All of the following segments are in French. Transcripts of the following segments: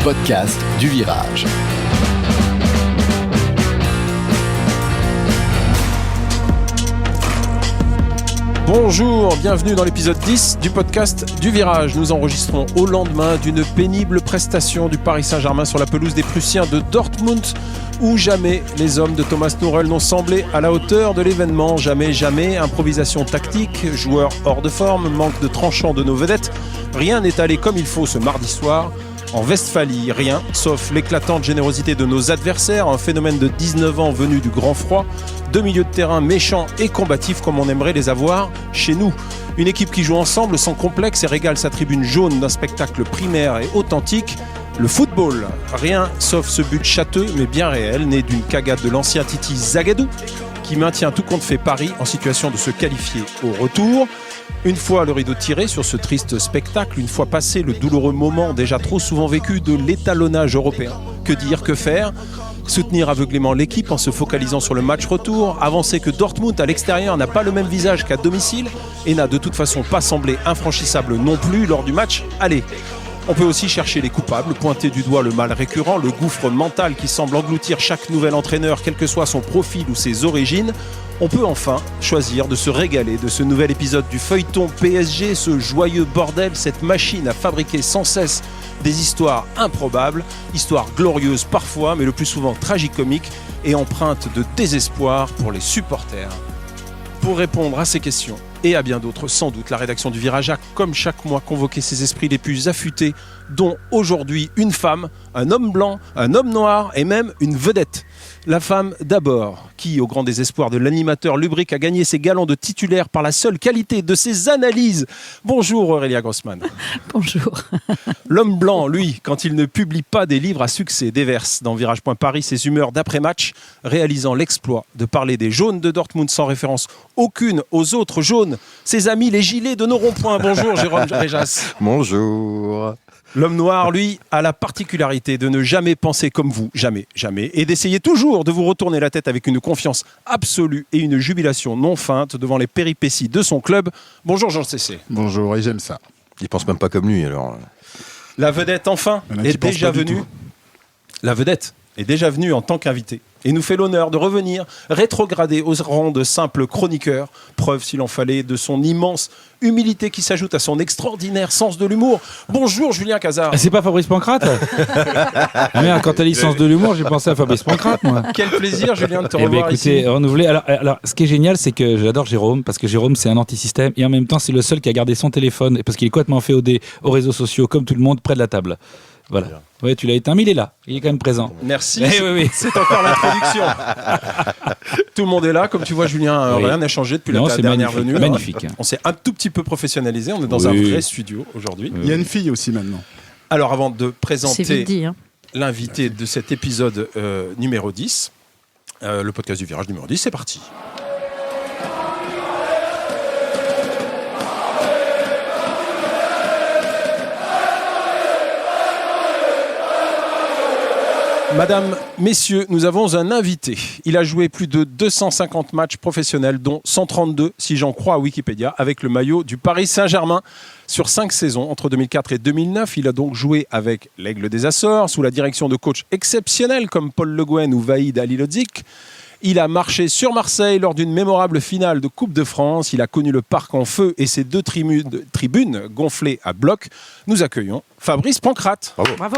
podcast du Virage. Bonjour, bienvenue dans l'épisode 10 du podcast du Virage. Nous enregistrons au lendemain d'une pénible prestation du Paris Saint-Germain sur la pelouse des Prussiens de Dortmund, où jamais les hommes de Thomas Tuchel n'ont semblé à la hauteur de l'événement. Jamais, improvisation tactique, joueurs hors de forme, manque de tranchant de nos vedettes. Rien n'est allé comme il faut ce mardi soir. En Westphalie, rien, sauf l'éclatante générosité de nos adversaires, un phénomène de 19 ans venu du grand froid, deux milieux de terrain méchants et combatifs comme on aimerait les avoir chez nous. Une équipe qui joue ensemble sans complexe et régale sa tribune jaune d'un spectacle primaire et authentique. Le football, rien sauf ce but châteux mais bien réel, né d'une cagade de l'ancien Titi Zagadou, qui maintient tout compte fait Paris en situation de se qualifier au retour. Une fois le rideau tiré sur ce triste spectacle, une fois passé le douloureux moment déjà trop souvent vécu de l'étalonnage européen, que dire, que faire ? Soutenir aveuglément l'équipe en se focalisant sur le match retour, avancer que Dortmund à l'extérieur n'a pas le même visage qu'à domicile et n'a de toute façon pas semblé infranchissable non plus lors du match aller. On peut aussi chercher les coupables, pointer du doigt le mal récurrent, le gouffre mental qui semble engloutir chaque nouvel entraîneur, quel que soit son profil ou ses origines. On peut enfin choisir de se régaler de ce nouvel épisode du feuilleton PSG, ce joyeux bordel, cette machine à fabriquer sans cesse des histoires improbables, histoires glorieuses parfois, mais le plus souvent tragicomiques et empreintes de désespoir pour les supporters. Pour répondre à ces questions et à bien d'autres, sans doute, la rédaction du Virage a, comme chaque mois, convoqué ses esprits les plus affûtés, dont aujourd'hui une femme, un homme blanc, un homme noir et même une vedette. La femme d'abord, qui, au grand désespoir de l'animateur lubrique, a gagné ses galons de titulaire par la seule qualité de ses analyses. Bonjour Aurélia Grossman. Bonjour. L'homme blanc, lui, quand il ne publie pas des livres à succès, déverse dans Virage.Paris ses humeurs d'après-match, réalisant l'exploit de parler des jaunes de Dortmund sans référence aucune aux autres jaunes, ses amis les gilets de nos ronds-points. Bonjour Jérôme Réjas. Bonjour. L'homme noir, lui, a la particularité de ne jamais penser comme vous, jamais, et d'essayer toujours de vous retourner la tête avec une confiance absolue et une jubilation non feinte devant les péripéties de son club. Bonjour Jean Cessé. Bonjour, et j'aime ça. Il pense même pas comme lui, alors. La vedette, enfin, est déjà venue. La vedette est déjà venue en tant qu'invitée et nous fait l'honneur de revenir rétrogradé au rang de simple chroniqueur, preuve s'il en fallait de son immense humilité qui s'ajoute à son extraordinaire sens de l'humour. Bonjour Julien Cazard. C'est pas Fabrice Pancrate? Ah merde, quand t'as dit sens de l'humour, j'ai pensé à Fabrice Pancrate, moi. Quel plaisir Julien de te revoir écoutez, ici. Renouvelé. Alors, ce qui est génial, c'est que j'adore Jérôme, parce que Jérôme, c'est un anti-système, et en même temps, c'est le seul qui a gardé son téléphone, parce qu'il est complètement féodé aux réseaux sociaux, comme tout le monde, près de la table. Voilà. Ouais, tu l'as éteint, mais il est là. Il est quand même présent. Merci. Oui. C'est encore l'introduction. Tout le monde est là. Comme tu vois, Julien, rien n'a changé depuis la dernière venue. Magnifique. On s'est un tout petit peu professionnalisé. On est dans un vrai studio aujourd'hui. Il y a une fille aussi maintenant. Alors, avant de présenter dit, l'invité de cet épisode numéro 10, le podcast du Virage numéro 10, c'est parti. Madame, messieurs, nous avons un invité. Il a joué plus de 250 matchs professionnels, dont 132, si j'en crois à Wikipédia, avec le maillot du Paris Saint-Germain. Sur 5 saisons, entre 2004 et 2009, il a donc joué avec l'Aigle des Açores, sous la direction de coachs exceptionnels comme Paul Le Guen ou Vahid Halilhodžić. Il a marché sur Marseille lors d'une mémorable finale de Coupe de France. Il a connu le parc en feu et ses deux tribunes gonflées à bloc. Nous accueillons Fabrice Pancrate. Bravo.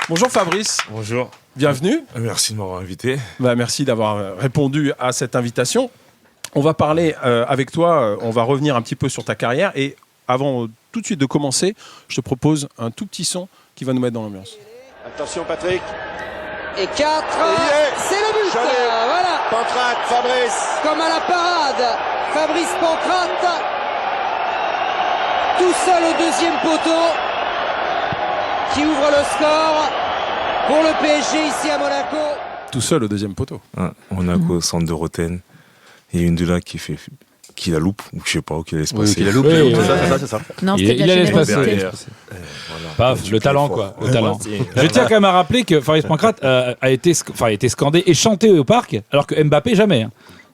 Bonjour Fabrice. Bonjour. Bienvenue. Merci de m'avoir invité. Merci d'avoir répondu à cette invitation. On va parler avec toi, on va revenir un petit peu sur ta carrière. Et avant tout de suite de commencer, je te propose un tout petit son qui va nous mettre dans l'ambiance. Attention Patrick. Et 4, c'est le but. Voilà. Pancrate, Fabrice. Comme à la parade, Fabrice Pancrate, tout seul au deuxième poteau, qui ouvre le score pour le PSG ici à Monaco. Tout seul au deuxième poteau. Monaco, centre de Roten. Il y a une de là qui la loupe, ou je sais pas, ou qui la laisse passer. Qui la loupe, c'est ça. Non, Il c'était de la la laisse passer. générosité. Paf, le talent, quoi. Le talent. Je tiens quand même à rappeler que Fabrice Pancrate a été scandé et chanté au parc, alors que Mbappé, jamais.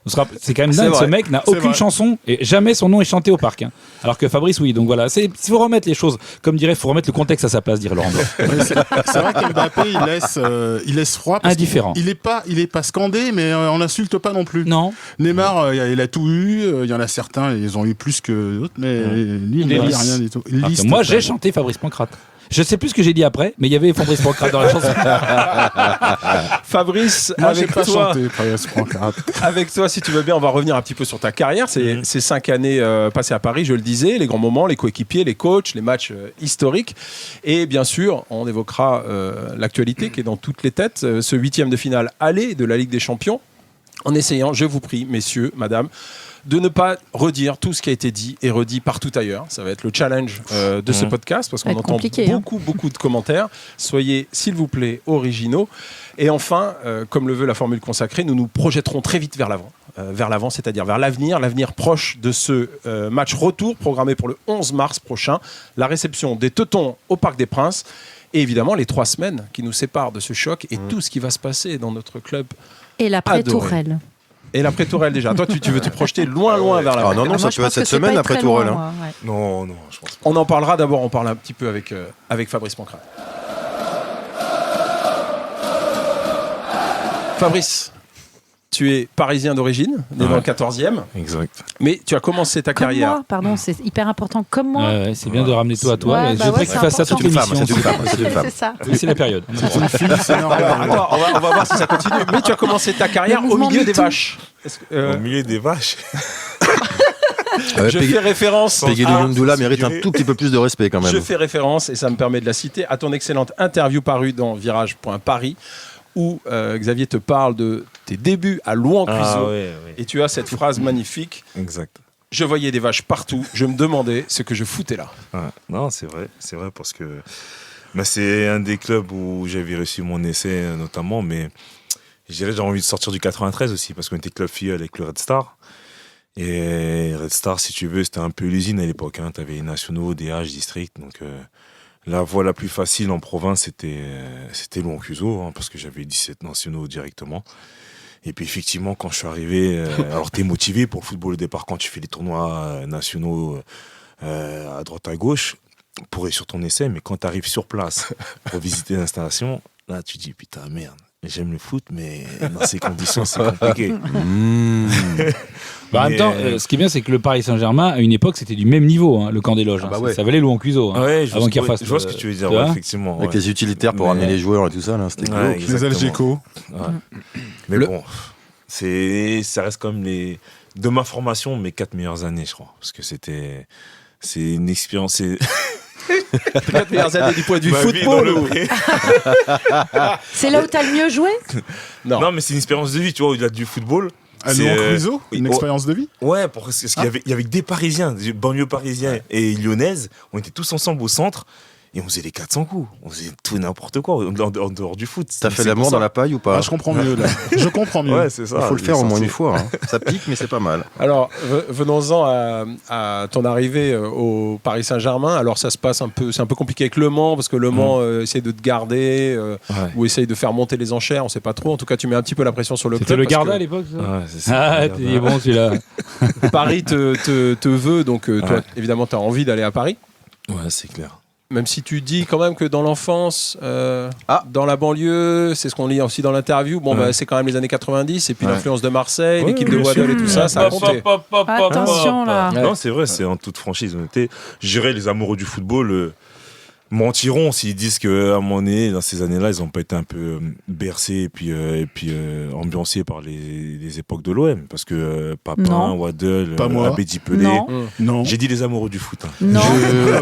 C'est quand même C'est dingue, ce vrai. mec n'a C'est aucune vrai. chanson et jamais son nom est chanté au parc. Alors que Fabrice, oui. Donc voilà, il faut remettre les choses. Comme dirait, il faut remettre le contexte à sa place, dirait Laurent Blanc. Mais c'est vrai qu'Mbappé, il laisse froid. Parce Indifférent. qu'il est pas scandé, mais on n'insulte pas non plus. Non. Neymar, il a tout eu. Il y en a certains, ils ont eu plus que d'autres, mais lui, il n'a lisse. rien du tout. Alors que moi, j'ai chanté Fabrice Pancrate. Je sais plus ce que j'ai dit après, mais il y avait Fabrice Pancrate dans la chanson. Fabrice, Moi, j'ai avec pas toi, chanté. Fabrice Pancrate. avec toi, si tu veux bien, on va revenir un petit peu sur ta carrière. C'est ces 5 années passées à Paris, je le disais, les grands moments, les coéquipiers, les coachs, les matchs historiques. Et bien sûr, on évoquera l'actualité qui est dans toutes les têtes, ce 8e de finale aller de la Ligue des Champions, en essayant, je vous prie, messieurs, madame, de ne pas redire tout ce qui a été dit et redit partout ailleurs. Ça va être le challenge de ce podcast parce Ça va qu'on être entend compliqué, hein. beaucoup de commentaires. Soyez, s'il vous plaît, originaux. Et enfin, comme le veut la formule consacrée, nous nous projetterons très vite vers l'avant, c'est-à-dire vers l'avenir proche de ce match retour programmé pour le 11 mars prochain, la réception des Teutons au Parc des Princes et évidemment les 3 semaines qui nous séparent de ce choc et tout ce qui va se passer dans notre club. Et la Tourelle. Et l'après Tourelle déjà. Toi, tu veux te projeter loin vers l'avant. Ah non, Moi, ça je peut pense être cette que c'est semaine pas après très Tourelle. loin, Hein. moi, ouais. Non, je pense pas. On en parlera d'abord, on parle un petit peu avec Fabrice Pancrate. Fabrice, tu es parisien d'origine, né dans le 14e, Exact. mais tu as commencé ta Comme carrière. moi, pardon, c'est hyper important. Comme moi. Ouais, c'est bien de ramener toi à toi. Ouais, et bah je voudrais ouais, que tu c'est fasses ça important. toute l'émission. C'est une femme, c'est une femme. C'est ça. Oui, c'est la période. C'est une fille, c'est normal. Attends, on va voir si ça continue. Mais tu as commencé ta carrière Le au mouvement milieu des MeToo. vaches. Au milieu des vaches. Je fais référence. Peggy à- Lundula mérite un tout petit peu plus de respect quand même. Je fais référence, et ça me permet de la citer, à ton excellente interview parue dans Virage.Paris, où Xavier te parle de tes débuts à Louan-Cuiseaux. ouais. Et tu as cette phrase magnifique. Exact. Je voyais des vaches partout, je me demandais ce que je foutais là. Ouais. Non, c'est vrai parce que c'est un des clubs où j'avais reçu mon essai notamment, mais je dirais j'ai envie de sortir du 93 aussi parce qu'on était club filleul avec le Red Star. Et Red Star, si tu veux, c'était un peu l'usine à l'époque. Hein. Tu avais les nationaux, DH, district. Donc la voie la plus facile en province, c'était Louan-Cuiseaux, hein, parce que j'avais 17 nationaux directement. Et puis effectivement, quand je suis arrivé, alors t'es motivé pour le football au départ quand tu fais les tournois nationaux à droite à gauche pour être sur ton essai, mais quand tu arrives sur place pour visiter l'installation, là tu dis putain merde, j'aime le foot, mais dans ces conditions c'est compliqué. En même temps, ce qui est bien, c'est que le Paris Saint-Germain, à une époque, c'était du même niveau, hein, le camp des loges. Ah hein. bah ouais. Ça valait Louan-Cuiseaux. Hein, Ouais, avant qu'il refasse. je vois ce que tu veux dire, tu vois effectivement. Avec ouais. les utilitaires pour Mais- ramener les joueurs et tout ça, là, c'était Ouais, glauque. Les exactement. Algeco. Ouais. Mais Le- bon, ça reste comme de ma formation, mes 4 meilleures années, je crois. Parce que c'est une expérience. C'est 4 meilleures années du point de vue ma vie dans football. le ou- pré. C'est là où t'as le mieux joué. Non. Non, mais c'est une expérience de vie, tu vois, au-delà du football. À C'est, Louan-Cuiseaux, oui, une expérience de vie. Ouais, parce qu'il y avait que des Parisiens, des banlieues parisiens et lyonnaises. On était tous ensemble au centre et on faisait les 400 coups. On faisait tout n'importe quoi en dehors du foot. T'as fait C'est l'amour pour dans ça. la paille ou pas? Ah, je comprends mieux là. Je comprends mieux. Ouais, c'est ça. Il faut le j'ai faire au moins senti. une fois. Hein. Ça pique, mais c'est pas mal. Alors, venons-en à ton arrivée au Paris Saint-Germain. Alors, ça se passe c'est un peu compliqué avec Le Mans, parce que Le Mans essaie de te garder Ouais. ou essaye de faire monter les enchères, on sait pas trop. En tout cas, tu mets un petit peu la pression sur le club. C'était le parce Garda que à l'époque, ça Ouais, c'est ça. Ah, t'es bon celui-là. Paris te veut, donc toi, Ouais. évidemment, tu as envie d'aller à Paris. Ouais, c'est clair. Même si tu dis quand même que dans l'enfance, dans la banlieue, c'est ce qu'on lit aussi dans l'interview, Ouais. c'est quand même les années 90, et puis Ouais. l'influence de Marseille, Ouais, l'équipe de bien Waddle et sûr. tout ça, ça a compté. Attention, là. Ouais. Non, c'est vrai, c'est en toute franchise, honnêteté. Je dirais, les amoureux du football mentiront s'ils disent qu'à un moment donné, dans ces années-là, ils n'ont pas été un peu bercés et puis ambiancés par les époques de l'OM. Parce que Papin, Non. Waddle, Pas moi. Abedi Pelé. Non. Non. J'ai dit les amoureux du foot. Hein. Non.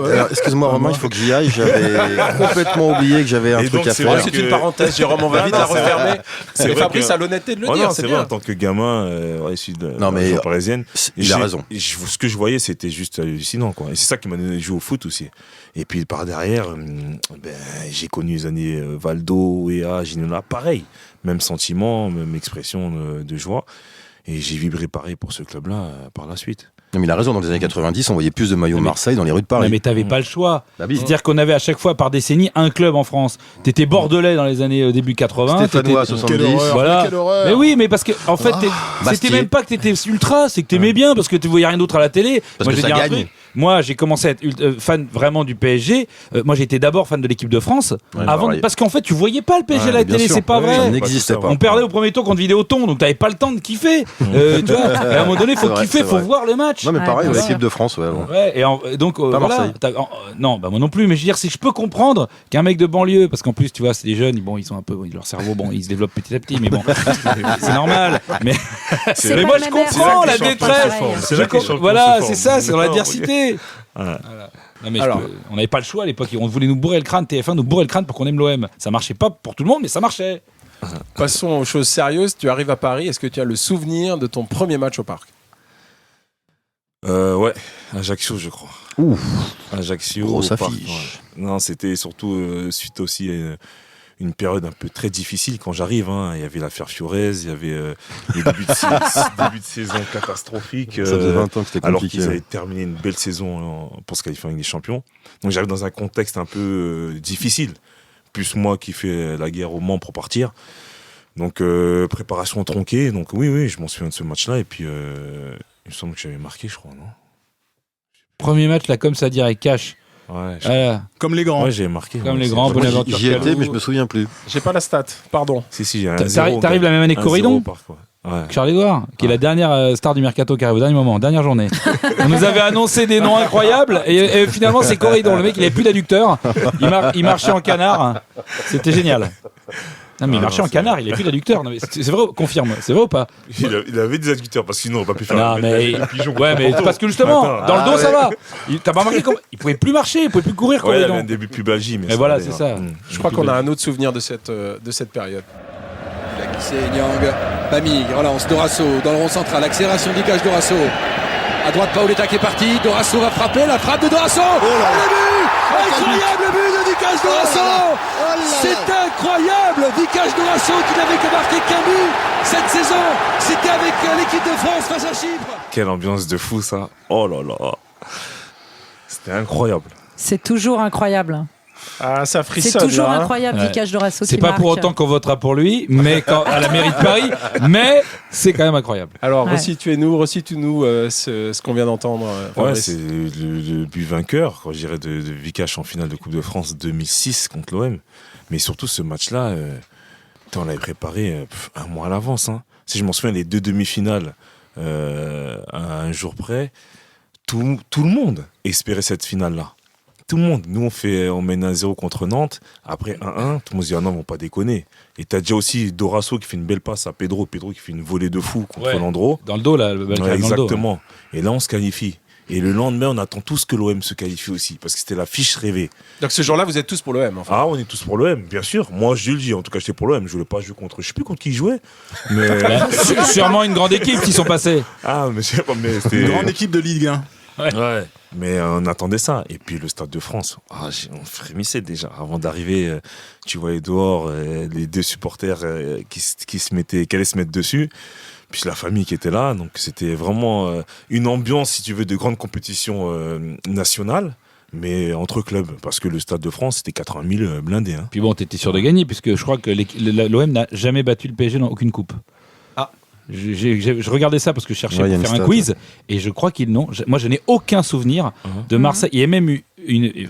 Alors, excuse-moi, Romain, il faut que j'y aille. J'avais complètement oublié que j'avais un Et truc donc, à c'est faire. vrai C'est que- une parenthèse, Jérôme, on va Non, vite non, la c'est refermer. C'est Et vrai Fabrice que- a l'honnêteté de le Oh dire, non, c'est c'est vrai, bien. en tant que gamin issu de Non, la mais- région parisienne, Il a raison. ce que je voyais, c'était juste hallucinant, quoi. Et c'est ça qui m'a donné de jouer au foot aussi. Et puis par derrière, j'ai connu les années Valdo, Ea, Ginola, pareil. Même sentiment, même expression de joie. Et j'ai vibré pareil pour ce club-là par la suite. Non, mais il a raison, dans les années 90, on voyait plus de maillots Marseille dans les rues de Paris. Non, mais t'avais pas le choix. Bah oui. C'est-à-dire qu'on avait à chaque fois par décennie un club en France. T'étais bordelais dans les années début 80. Stéphanois, t'étais- 70. Quelle horreur, Voilà. quelle horreur. Mais oui, mais parce que en fait, c'était Bastier. même pas que t'étais ultra, c'est que t'aimais bien parce que tu voyais rien d'autre à la télé. Parce Moi, que je vais ça dire un gagne. truc. Moi, j'ai commencé à être fan vraiment du PSG. Moi, j'étais d'abord fan de l'équipe de France. Ouais, avant, pareil. parce qu'en fait, tu voyais pas le PSG à Ouais, la bien télé, sûr. c'est pas Ouais, vrai. ça n'existait pas. On perdait au premier tour contre Vidéoton, donc t'avais pas le temps de kiffer. Tu vois, à un moment donné, faut C'est vrai, kiffer, c'est faut vrai. voir le match. Non, mais Ouais, pareil, bien l'équipe sûr. de France, ouais. bon. Ouais, et donc Pas voilà. Marseille. Non, bah moi non plus, mais je veux dire, si je peux comprendre qu'un mec de banlieue, parce qu'en plus, tu vois, c'est des jeunes, bon, ils sont un peu, leur cerveau, bon, il se développe petit à petit, mais bon, c'est normal. Mais C'est mais pas moi, le je même air. comprends la C'est là que les détresse. champions se forment. C'est là que les champions Voilà, se c'est forment. ça, c'est dans D'accord, l'adversité. Ouais. Voilà. Non, mais Alors. on n'avait pas le choix à l'époque. On voulait nous bourrer le crâne, TF1 nous bourrer le crâne pour qu'on aime l'OM. Ça marchait pas pour tout le monde, mais ça marchait. Passons aux choses sérieuses. Tu arrives à Paris. Est-ce que tu as le souvenir de ton premier match au parc? Ouais, Ajaccio, je crois. Ouf. Ajaccio. Grosse au parc, affiche. ouais. Non, c'était surtout suite aussi à une période un peu très difficile quand j'arrive. Il y avait l'affaire Fiorez, il y avait les débuts début de saison catastrophiques. Ça faisait 20 ans que c'était alors compliqué. qu'ils avaient terminé une belle saison pour se qualifier en Ligue des Champions. Donc j'arrive dans un contexte un peu difficile. Plus moi qui fais la guerre au Mans pour partir. Donc préparation tronquée. Donc oui, je m'en souviens de ce match-là. Et puis il me semble que j'avais marqué, je crois, non? Premier match là, comme ça, direct, cash. Ouais, Voilà. Comme les grands. ouais, j'avais marqué. Comme ouais, les c'est- grands, je- bonne Moi, aventure. j'y étais, mais je me souviens plus. J'ai pas la stat. Pardon. Si, j'ai un T'arrives la même année que Corridon, Charles-Édouard, qui est la dernière star du mercato qui arrive au dernier moment, dernière journée. On nous avait annoncé des noms incroyables et finalement c'est Corridon. Le mec, il avait plus d'adducteur. Il marchait en canard. C'était génial. Non, mais il marchait en canard, il avait plus d'adducteur. Non, mais c'est vrai, confirme. C'est vrai ou pas? Il avait des adducteurs parce que sinon on aurait pas pu faire Non, mais ouais, mais c'est parce que justement, Attends, dans le dos, ouais. ça va. T'as pas remarqué comment il pouvait plus marcher, il pouvait plus courir, Ouais, il avait Corridon. un début pubalgie. Mais Et voilà, allait, c'est hein. ça. Je crois qu'on a un autre souvenir de cette période. Il a glissé Nyang, Bami, relance, Dorasso dans le rond central, accélération du gage Dorasso. À droite, Paoletta qui est parti, Dorasso va frapper, la frappe de Dorasso. Le but incroyable but de Vicage Dorasso. C'est incroyable, Vicage Dorasso qui n'avait que marqué qu'un but cette saison. C'était avec l'équipe de France face à Chypre. Quelle ambiance de fou ça. Oh là là. C'était incroyable. C'est toujours incroyable. Ah, ça frissonne. C'est toujours là, hein. incroyable, Ouais. Vicage Dorasso C'est qui pas marque. pour autant qu'on votera pour lui, mais à la mairie de Paris, mais c'est quand même incroyable. Alors, Ouais. resitue-nous ce qu'on vient d'entendre. Ouais, Fabrice. c'est le but vainqueur, je dirais, de Vikash en finale de Coupe de France 2006 contre l'OM. Mais surtout, ce match-là, on l'avait préparé un mois à l'avance. Hein. Si je m'en souviens, les deux demi-finales à un jour près, tout le monde espérait cette finale-là. Tout le monde. Nous, on mène 1-0 contre Nantes. Après 1-1, tout le monde se dit, ah non, ils vont pas déconner. Et t'as déjà aussi Dorasso qui fait une belle passe à Pedro. Pedro qui fait une volée de fou contre Ouais. Landreau. Dans le dos, là, le bal qui Ouais, arrive dans le dos. exactement. Et là, on se qualifie. Et le lendemain, on attend tous que l'OM se qualifie aussi. Parce que c'était la fiche rêvée. Donc, ce jour-là, vous êtes tous pour l'OM. Enfin. Ah, on est tous pour l'OM, bien sûr. Moi, je le dis. En tout cas, j'étais pour l'OM. Je voulais pas jouer contre. Je sais plus contre qui il jouait. Mais. Bah, sûrement une grande équipe qui sont passés. Ah, mais je sais pas, mais c'était. Une grande équipe de Ligue 1. Ouais. Mais on attendait ça. Et puis le Stade de France, on frémissait déjà. Avant d'arriver, tu voyais dehors les deux supporters qui allaient se mettre dessus. Puis la famille qui était là. Donc c'était vraiment une ambiance, si tu veux, de grande compétition nationale. Mais entre clubs. Parce que le Stade de France, c'était 80 000 blindés. Hein. Puis bon, t'étais sûr de gagner, puisque je crois que l'OM n'a jamais battu le PSG dans aucune coupe. Ah. Je regardais ça parce que je cherchais Ouais, y a pour une faire un stat, quiz, et je crois qu'ils n'ont. Moi, je n'ai aucun souvenir de Marseille. Il y a même eu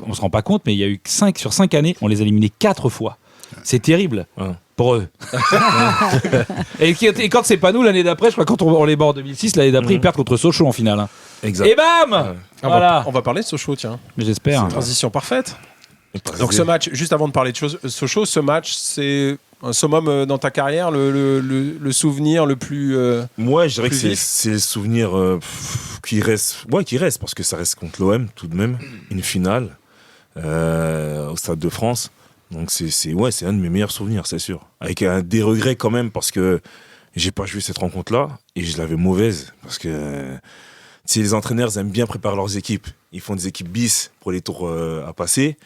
on se rend pas compte, mais il y a eu 5 sur 5 années, on les a éliminés 4 fois. C'est terrible pour eux. et quand c'est pas nous l'année d'après, je crois quand on les bat en 2006, l'année d'après ils perdent contre Sochaux en finale. Hein. Exact. Et bam Voilà. On va parler de Sochaux, tiens. Mais j'espère. Transition parfaite. Donc, ce match, juste avant de parler de Sochaux, ce match, c'est un summum dans ta carrière, le souvenir le plus. Moi, je dirais que plus vif. c'est le souvenir qui reste. Ouais, qui reste, parce que ça reste contre l'OM, tout de même. Une finale au Stade de France. Donc, c'est un de mes meilleurs souvenirs, c'est sûr. Avec des regrets quand même, parce que j'ai pas joué cette rencontre-là et je l'avais mauvaise. Parce que les entraîneurs ils aiment bien préparer leurs équipes. Ils font des équipes bis pour les tours à passer,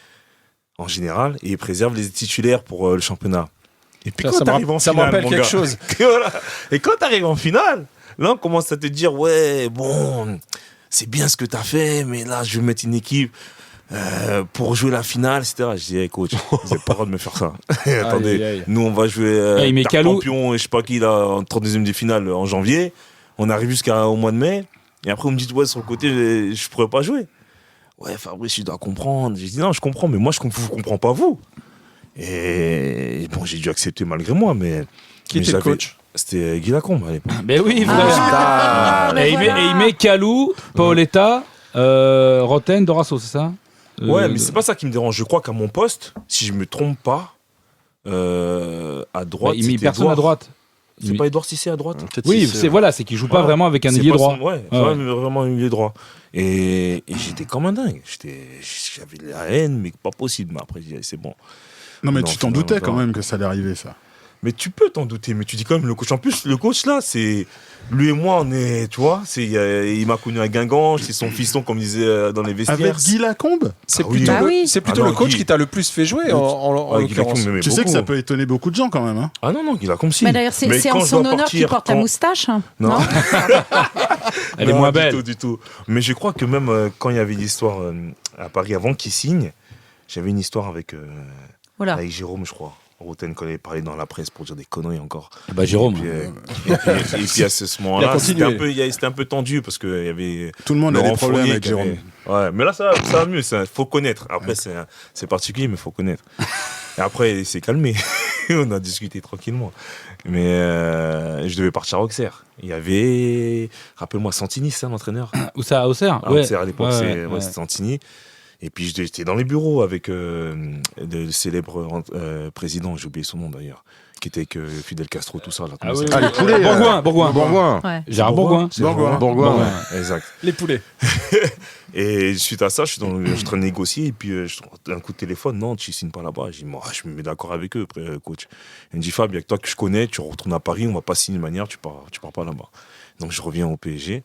en général, et ils préservent les titulaires pour le championnat. Et puis quand t'arrives en ça me finale, rappelle mon quelque gars, chose. voilà. Et quand t'arrives en finale, là on commence à te dire ouais bon, c'est bien ce que t'as fait, mais là, je vais mettre une équipe pour jouer la finale, etc. Je dis, hey, coach, vous n'avez pas le droit de me faire ça. Attendez, Aïe, aïe. nous, on va jouer il met Kalou. champion, et je sais pas qui, là, en 32e de finale en janvier. On arrive jusqu'au mois de mai. Et après, vous me dites, ouais, sur le côté, je pourrais pas jouer. Ouais, Fabrice, tu dois comprendre. J'ai dit, non, je comprends, mais moi, je comprends pas vous. Et bon, j'ai dû accepter malgré moi, mais. Qui mais était le j'avais- coach? C'était Guy Lacombe à l'époque. Mais oui, frère. mais Et voilà. il met Kalou, Paoletta, Roten, Dorasso, c'est ça Ouais, mais c'est pas ça qui me dérange. Je crois qu'à mon poste, si je me trompe pas, à droite. Il met c'était personne à Edouard. droite. C'est pas Edouard Cissé à droite? Oui, c'est qu'il joue pas Voilà. vraiment avec un C'est ailier pas droit. son- Ouais, Ah ouais. vraiment un ailier droit. Et j'étais comme un dingue. J'avais de la haine, mais pas possible. Mais après, j'ai dit, c'est bon. Non, mais Non, tu t'en finalement, doutais quand non. même que ça allait arriver, ça. Mais tu peux t'en douter, mais tu dis quand même le coach. En plus, le coach là, c'est. Lui et moi, on est. Tu vois, il m'a connu à Guingamp, c'est son fiston, comme il disait dans les vestiaires. Avec Guy Lacombe. C'est Ah oui. plutôt, Bah oui. c'est plutôt Ah non, le coach Guy. qui t'a le plus fait jouer en Ouais, Guy Lacombe l'occurrence. m'aimait Tu sais que beaucoup. ça peut étonner beaucoup de gens quand même. Hein. Ah non, Guy Lacombe, si. Mais d'ailleurs, c'est quand en je son dois honneur qu'il partir, porte la quand- moustache. Hein. Non. Elle est Non, moins du belle. tout, du tout. Mais je crois que même quand il y avait l'histoire à Paris, avant qu'il signe, j'avais une histoire avec Voilà. Jérôme, je crois. Roten, quand il avait parlé dans la presse pour dire des conneries encore. Bah, Jérôme. Et puis à ce Il a moment-là, continué. c'était un peu tendu parce qu'il y avait. Tout le monde a Laurent des problèmes Fournier avec qui Jérôme. avait- Ouais, mais là, ça va mieux. Il faut connaître. Après, c'est particulier, mais il faut connaître. Et après, il s'est calmé. On a discuté tranquillement. Mais je devais partir à Auxerre. Il y avait, rappelle-moi, Santini, c'est ça, l'entraîneur? Où ça, à Auxerre À Auxerre, à l'époque, Ouais, ouais. c'était Santini. Et puis, j'étais dans les bureaux avec le célèbre président, j'ai oublié son nom d'ailleurs, qui était avec Fidel Castro, tout ça. Là, comment Ah ça oui, s'appelle? les poulets. Bourgoin. Bourgoin. Ouais. Gérard Bourgoin. Bourgoin. Exact. Les poulets. Et suite à ça, je suis en train de négocier et puis un coup de téléphone, non, tu signes pas là-bas. Je dis, moi, je me mets d'accord avec eux, coach. Il me dit, Fab, il y a que toi que je connais, tu retournes à Paris, on va pas signer de manière, tu pars pas là-bas. Donc je reviens au PSG.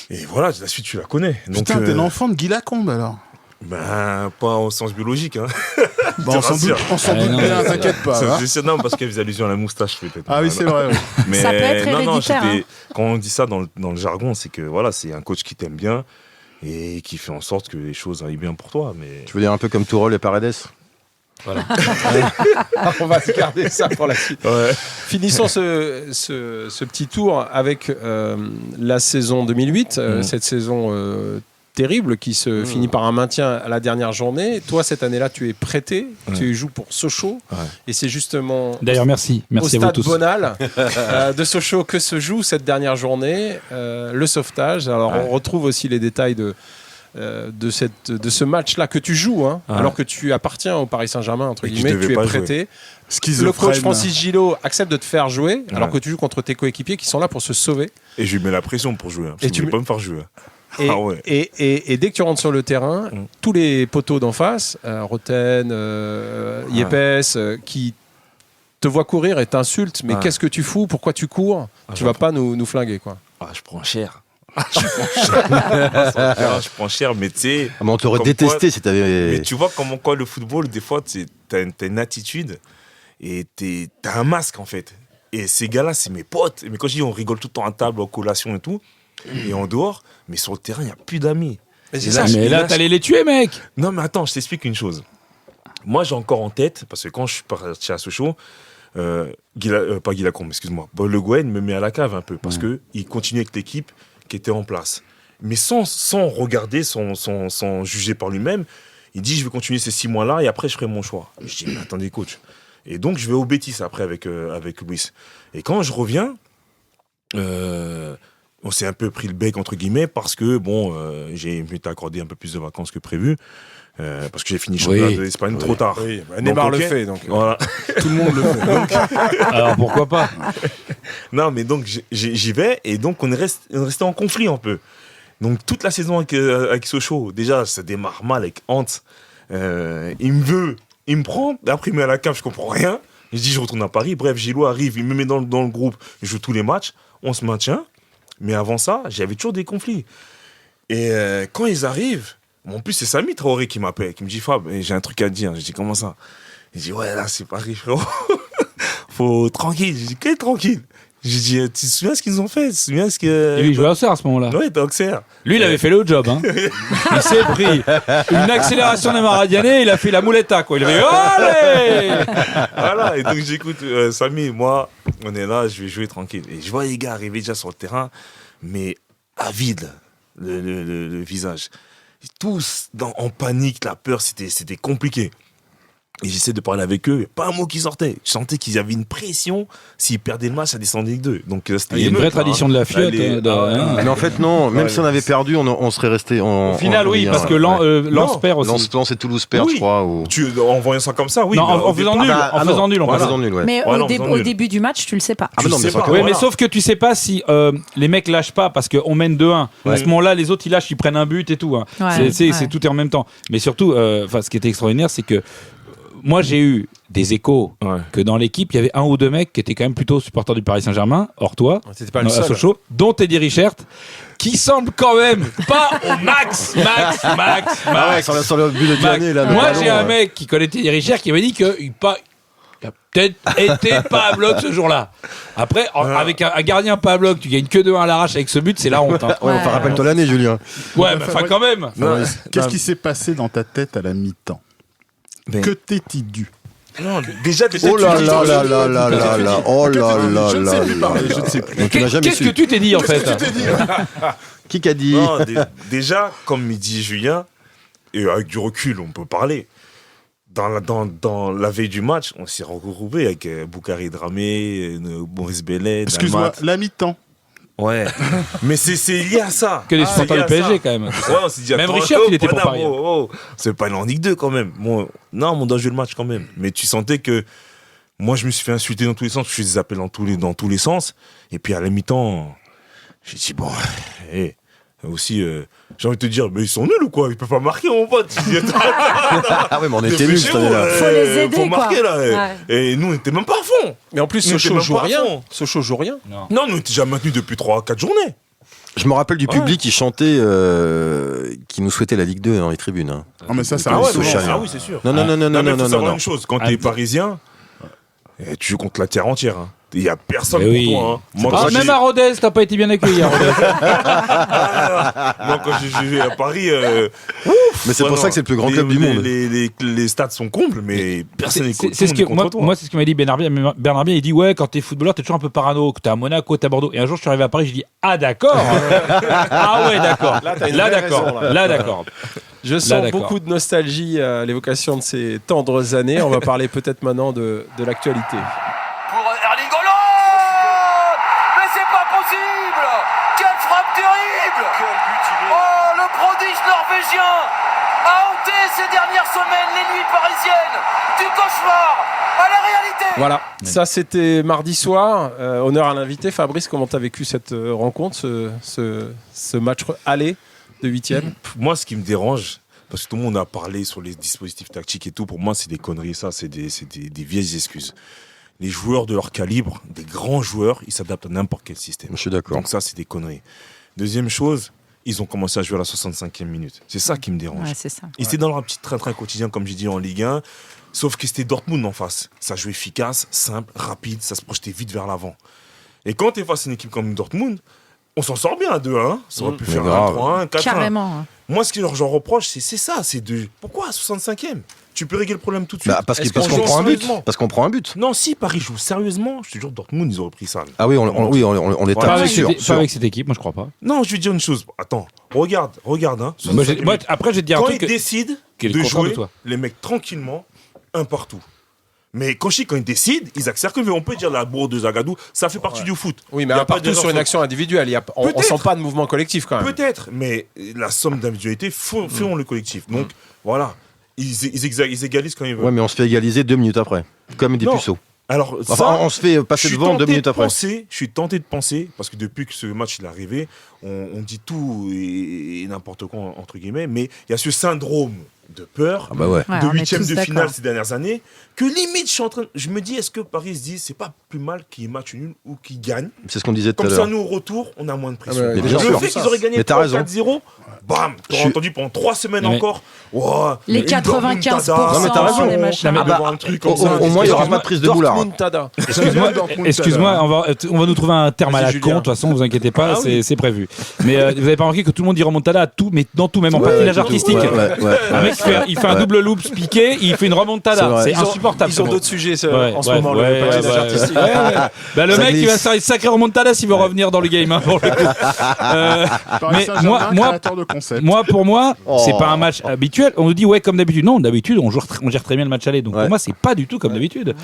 Et voilà, la suite, tu la connais. Donc, Putain, t'es l'enfant de Guy Lacombe alors. ben, pas au sens biologique, hein. Bon, on s'en doute, non, bien, t'inquiète pas. hein. C'est non, parce qu'elle faisait allusion à la moustache, peut-être. Ah oui, c'est vrai. oui. Mais Ça peut être non, héréditaire, quand on dit ça dans le jargon, c'est que voilà, c'est un coach qui t'aime bien et qui fait en sorte que les choses aillent bien pour toi. Mais Tu veux dire un peu comme Tourelle et Paredes? On va se garder ça pour la suite. ouais. Finissons ce petit tour avec la saison 2008, cette saison terrible qui se finit par un maintien à la dernière journée. Toi, cette année-là, tu es prêté, tu joues pour Sochaux, Ouais. et c'est justement D'ailleurs, merci. au Merci à vous stade tous. Bonal de Sochaux que se joue cette dernière journée, le sauvetage. Alors, Ouais. on retrouve aussi les détails de ce match-là que tu joues, hein, Ouais. alors que tu appartiens au Paris Saint-Germain, entre Et que je guillemets, devais tu es pas prêté. Le Schizophrène. coach Francis Gillot accepte de te faire jouer, alors Ouais. que tu joues contre tes coéquipiers qui sont là pour se sauver. Et je lui mets la pression pour jouer. Hein, parce Et qu'il tu voulait pas me faire jouer. Et, Ah ouais. et dès que tu rentres sur le terrain, tous les poteaux d'en face, Roten, Yepes, qui te voient courir et t'insultent, mais Ouais. qu'est-ce que tu fous? Pourquoi tu cours? Tu vas pas nous flinguer, quoi. Ah, je prends cher. Je prends cher, mais tu sais. Ah, mais on t'aurait Comme détesté si Mais t'avais. tu vois comment quoi le football, des fois, t'as une attitude et t'as un masque en fait. Et ces gars-là, c'est mes potes. Mais quand je dis on rigole tout le temps à table, en collation et tout, et en dehors, mais sur le terrain, il n'y a plus d'amis. Mais c'est Et ça. là, Mais là, t'allais les tuer, mec. Non, mais attends, je t'explique une chose. Moi, j'ai encore en tête, parce que quand je suis parti à Sochaux, pas Guy Lacombe, excuse-moi, Paul Le Guen me met à la cave un peu, parce qu'il continue avec l'équipe qui était en place. Mais sans regarder, sans juger par lui-même, il dit, je vais continuer ces 6 mois-là et après, je ferai mon choix. Je dis, mais attendez, coach. Et donc, je vais au Betis après avec Louis. Et quand je reviens, on s'est un peu pris le bec, entre guillemets, parce que, bon, j'ai m'étais accordé un peu plus de vacances que prévu. Parce que j'ai fini championnat d'Espagne trop tard. Oui, bah, Neymar Donc, le ok. fait, donc. Voilà. Tout le monde le fait. Alors pourquoi pas? Non, mais donc j'y vais et donc on est resté en conflit un peu. Donc toute la saison avec Sochaux, déjà ça démarre mal avec Ant. Il me prend, après il me met à la cave, je comprends rien. Je dis je retourne à Paris. Bref, Gilot arrive, il me met dans le groupe, je joue tous les matchs, on se maintient. Mais avant ça, j'avais toujours des conflits. Et quand ils arrivent, en plus c'est Samy Traoré qui m'appelle, qui me dit Fab, j'ai un truc à te dire. Je dis comment ça? Il dit ouais là c'est Paris frérot. Faut tranquille. Je dis quel tranquille? J'ai dit, tu te souviens ce qu'ils nous ont fait? Tu te souviens ce que. Et lui, il jouait à Auxerre à ce moment-là. Ouais, t'es Auxerre. Lui, il avait fait le job. Hein. Il s'est pris une accélération de Maradiané, il a fait la mouletta, quoi. Il avait allez. Voilà, et donc j'écoute Samy, moi, on est là, je vais jouer tranquille. Et je vois les gars arriver déjà sur le terrain, mais avides, le visage. Et tous en panique, la peur, c'était compliqué. Et j'essaie de parler avec eux, pas un mot qui sortait. Je sentais qu'ils avaient une pression. S'ils perdaient le match, ça descendait Ligue 2. Donc c'était Il y a une vraie tradition de la fiotte. Mais en fait, non, même si on avait perdu, on serait resté en. Au final, oui, parce que Lens perd aussi. Lens et Toulouse perdent, je crois. En voyant ça comme ça, oui. Non, en faisant nul. En faisant nul, en faisant nul, ouais. Mais au début du match, tu le sais pas. Ah, mais non, mais oui, mais sauf que tu sais pas si les mecs lâchent pas parce qu'on mène 2-1. À ce moment-là, les autres ils lâchent, ils prennent un but et tout. C'est tout est en même temps. Mais surtout, ce qui était extraordinaire, c'est que moi, j'ai eu des échos que dans l'équipe, il y avait un ou deux mecs qui étaient quand même plutôt supporters du Paris Saint-Germain, hors toi, c'était pas le seul. à Sochaux, dont Teddy Richert, qui semble quand même pas au max. Ah ouais, sur le but de Diané, là. Moi, j'ai un mec qui connaît Teddy Richert qui m'a dit qu'il a peut-être été pas à bloc ce jour-là. Après, avec un gardien pas à bloc, tu gagnes que 2-1 à l'arrache avec ce but, c'est la honte. Hein. Ouais, enfin, rappelle-toi l'année, Julien. Ouais, mais quand même. Qu'est-ce qui s'est passé dans ta tête à la mi-temps? Que t'es-il dû? Non, déjà, oh là là là là là là là, oh là là je ne là sais plus là. parler, je ne sais plus. Qu'est-ce que tu t'es dit en fait? Qui qu'a dit? Non, déjà, comme me dit Julien, et avec du recul, on peut parler. Dans la veille du match, on s'est regroupé avec Boukari Dramé, Maurice Bellet, Excuse-moi, la mi-temps. Ouais, mais c'est lié à ça. Que les supporters du PSG quand même. Ouais, on s'est dit, Même attends, Richard, il était pour Paris. C'est pas en Ligue 2 quand même. Non, on doit jouer le match quand même. Mais tu sentais que moi, je me suis fait insulter dans tous les sens. Je faisais des appels dans tous les sens. Et puis à la mi-temps, j'ai dit, bon, aussi, j'ai envie de te dire, mais ils sont nuls ou quoi? Ils peuvent pas marquer, mon pote. Ah ouais, mais on était nuls cette année-là. Faut les aider, faut marquer, quoi. là. Et nous, on était même pas à fond. Mais en plus, Sochaux joue rien. Sochaux joue rien. Non, nous, on était déjà maintenus depuis 3-4 journées. Je me rappelle du public qui chantait, qui nous souhaitait la Ligue 2 dans les tribunes. Hein. Ah, mais ça Ah arrive ouais, souvent. ah oui, c'est sûr. Non. Mais faut savoir une chose, quand t'es parisien, tu joues contre la terre entière. Hein. Il n'y a personne pour toi. Hein. Moi, même à Rodez, t'as pas été bien accueilli à Rodez. Moi, quand j'ai joué à Paris, mais c'est pour ça que c'est le plus grand club du monde. Les stades sont combles, mais personne n'est contre toi. Moi, c'est ce que m'a dit Bernard Bien. Il dit ouais, quand t'es footballeur, t'es toujours un peu parano. T'es à Monaco, t'es à Bordeaux. Et un jour, je suis arrivé à Paris, je dis ah d'accord. Ah ouais, d'accord. Là, d'accord. Je sens beaucoup de nostalgie à l'évocation de ces tendres années. On va parler peut-être maintenant de l'actualité. Pour Erling Haaland, mais c'est pas possible. Quelle frappe terrible. Oh, le prodige norvégien a hanté ces dernières semaines les nuits parisiennes, du cauchemar à la réalité. Voilà, ça c'était mardi soir. Honneur à l'invité. Fabrice, comment t'as vécu cette rencontre, ce match aller de 8e? Moi, ce qui me dérange, parce que tout le monde a parlé sur les dispositifs tactiques et tout, pour moi, c'est des conneries, ça, c'est des vieilles excuses. Les joueurs de leur calibre, des grands joueurs, ils s'adaptent à n'importe quel système. Je suis d'accord. Donc ça, c'est des conneries. Deuxième chose, ils ont commencé à jouer à la 65e minute. C'est ça qui me dérange. Ouais, c'est ça. Ils étaient dans leur petit train-train quotidien, comme j'ai dit, en Ligue 1, sauf que c'était Dortmund en face. Ça jouait efficace, simple, rapide, ça se projetait vite vers l'avant. Et quand tu es face à une équipe comme Dortmund, on s'en sort bien à 2-1. Ça aurait pu faire 1-3-1, 4-1. Carrément. Moi, ce que j'en reproche, c'est ça. Pourquoi à 65e? Tu peux régler le problème tout de suite. Parce qu'on prend un but. Parce qu'on prend un but. Non, si Paris joue sérieusement, je te jure, Dortmund, ils auraient pris ça. Ah oui, on les tape. Pas avec cette équipe, moi je crois pas. Non, je vais te dire une chose. Attends, regarde. Hein, moi, après, je vais te dire un quand truc. Ils décident de jouer, les mecs tranquillement, un partout. Mais quand ils décident, ils accélèrent. On peut dire la bourre de Zagadou, ça fait partie du foot. Oui, mais un partout sur une action individuelle. On ne sent pas de mouvement collectif quand même. Peut-être, mais la somme d'individualité font le collectif. Donc voilà, ils égalisent quand ils veulent. Ouais, mais on se fait égaliser 2 minutes après, comme des puceaux. Alors, on se fait passer devant 2 minutes après. Je suis tenté de penser, parce que depuis que ce match est arrivé, on dit tout et n'importe quoi, entre guillemets, mais il y a ce syndrome de peur, de 8e de finale ces dernières années, que limite, je me dis, est-ce que Paris se dit, c'est pas plus mal qu'il y ait match nul ou qu'il gagne? C'est ce qu'on disait tout à l'heure. Comme ça, nous, au retour, on a moins de pression. Le fait qu'ils auraient gagné 4-0, bam, t'auras entendu pendant 3 semaines encore. Wow, Les 95% sur les machins. un truc comme ça. Au moins, il y aura pas de prise de boulard. Dortmund-Tada. Excuse-moi, on va nous trouver un terme à la Julien. con. De toute façon, vous inquiétez pas, c'est prévu. Mais vous avez pas remarqué que tout le monde dit remontada à tout, mais dans tout, même en patinage artistique. Un mec il fait un double loop piqué, il fait une remontada. C'est insupportable. Ils ont d'autres sujets en ce moment, le patinage artistique. Le mec, il va se faire une sacrée remontada s'il veut revenir dans le game. Pour le coup. Mais pour moi, c'est pas un match habituel. On nous dit comme d'habitude. Non, d'habitude, on gère très bien le match aller. Donc pour moi, c'est pas du tout comme d'habitude.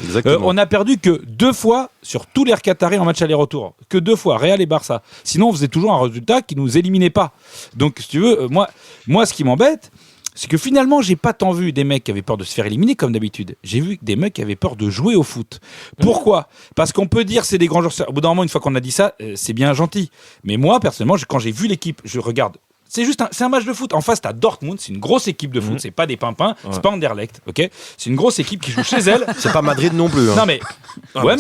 On a perdu que 2 fois sur tous les Qataris en match aller-retour. Que 2 fois, Real et Barça. Sinon, on faisait toujours un résultat qui nous éliminait pas. Donc, si tu veux, moi, ce qui m'embête, c'est que finalement, j'ai pas tant vu des mecs qui avaient peur de se faire éliminer comme d'habitude. J'ai vu des mecs qui avaient peur de jouer au foot. Pourquoi ? Parce qu'on peut dire c'est des grands joueurs. Au bout d'un moment, une fois qu'on a dit ça, c'est bien gentil. Mais moi, personnellement, quand j'ai vu l'équipe, je regarde. C'est un match de foot. En face, t'as Dortmund, c'est une grosse équipe de foot. C'est pas des pimpins, c'est pas Anderlecht, ok ? C'est une grosse équipe qui joue chez elle. C'est pas Madrid non plus. Hein. Non mais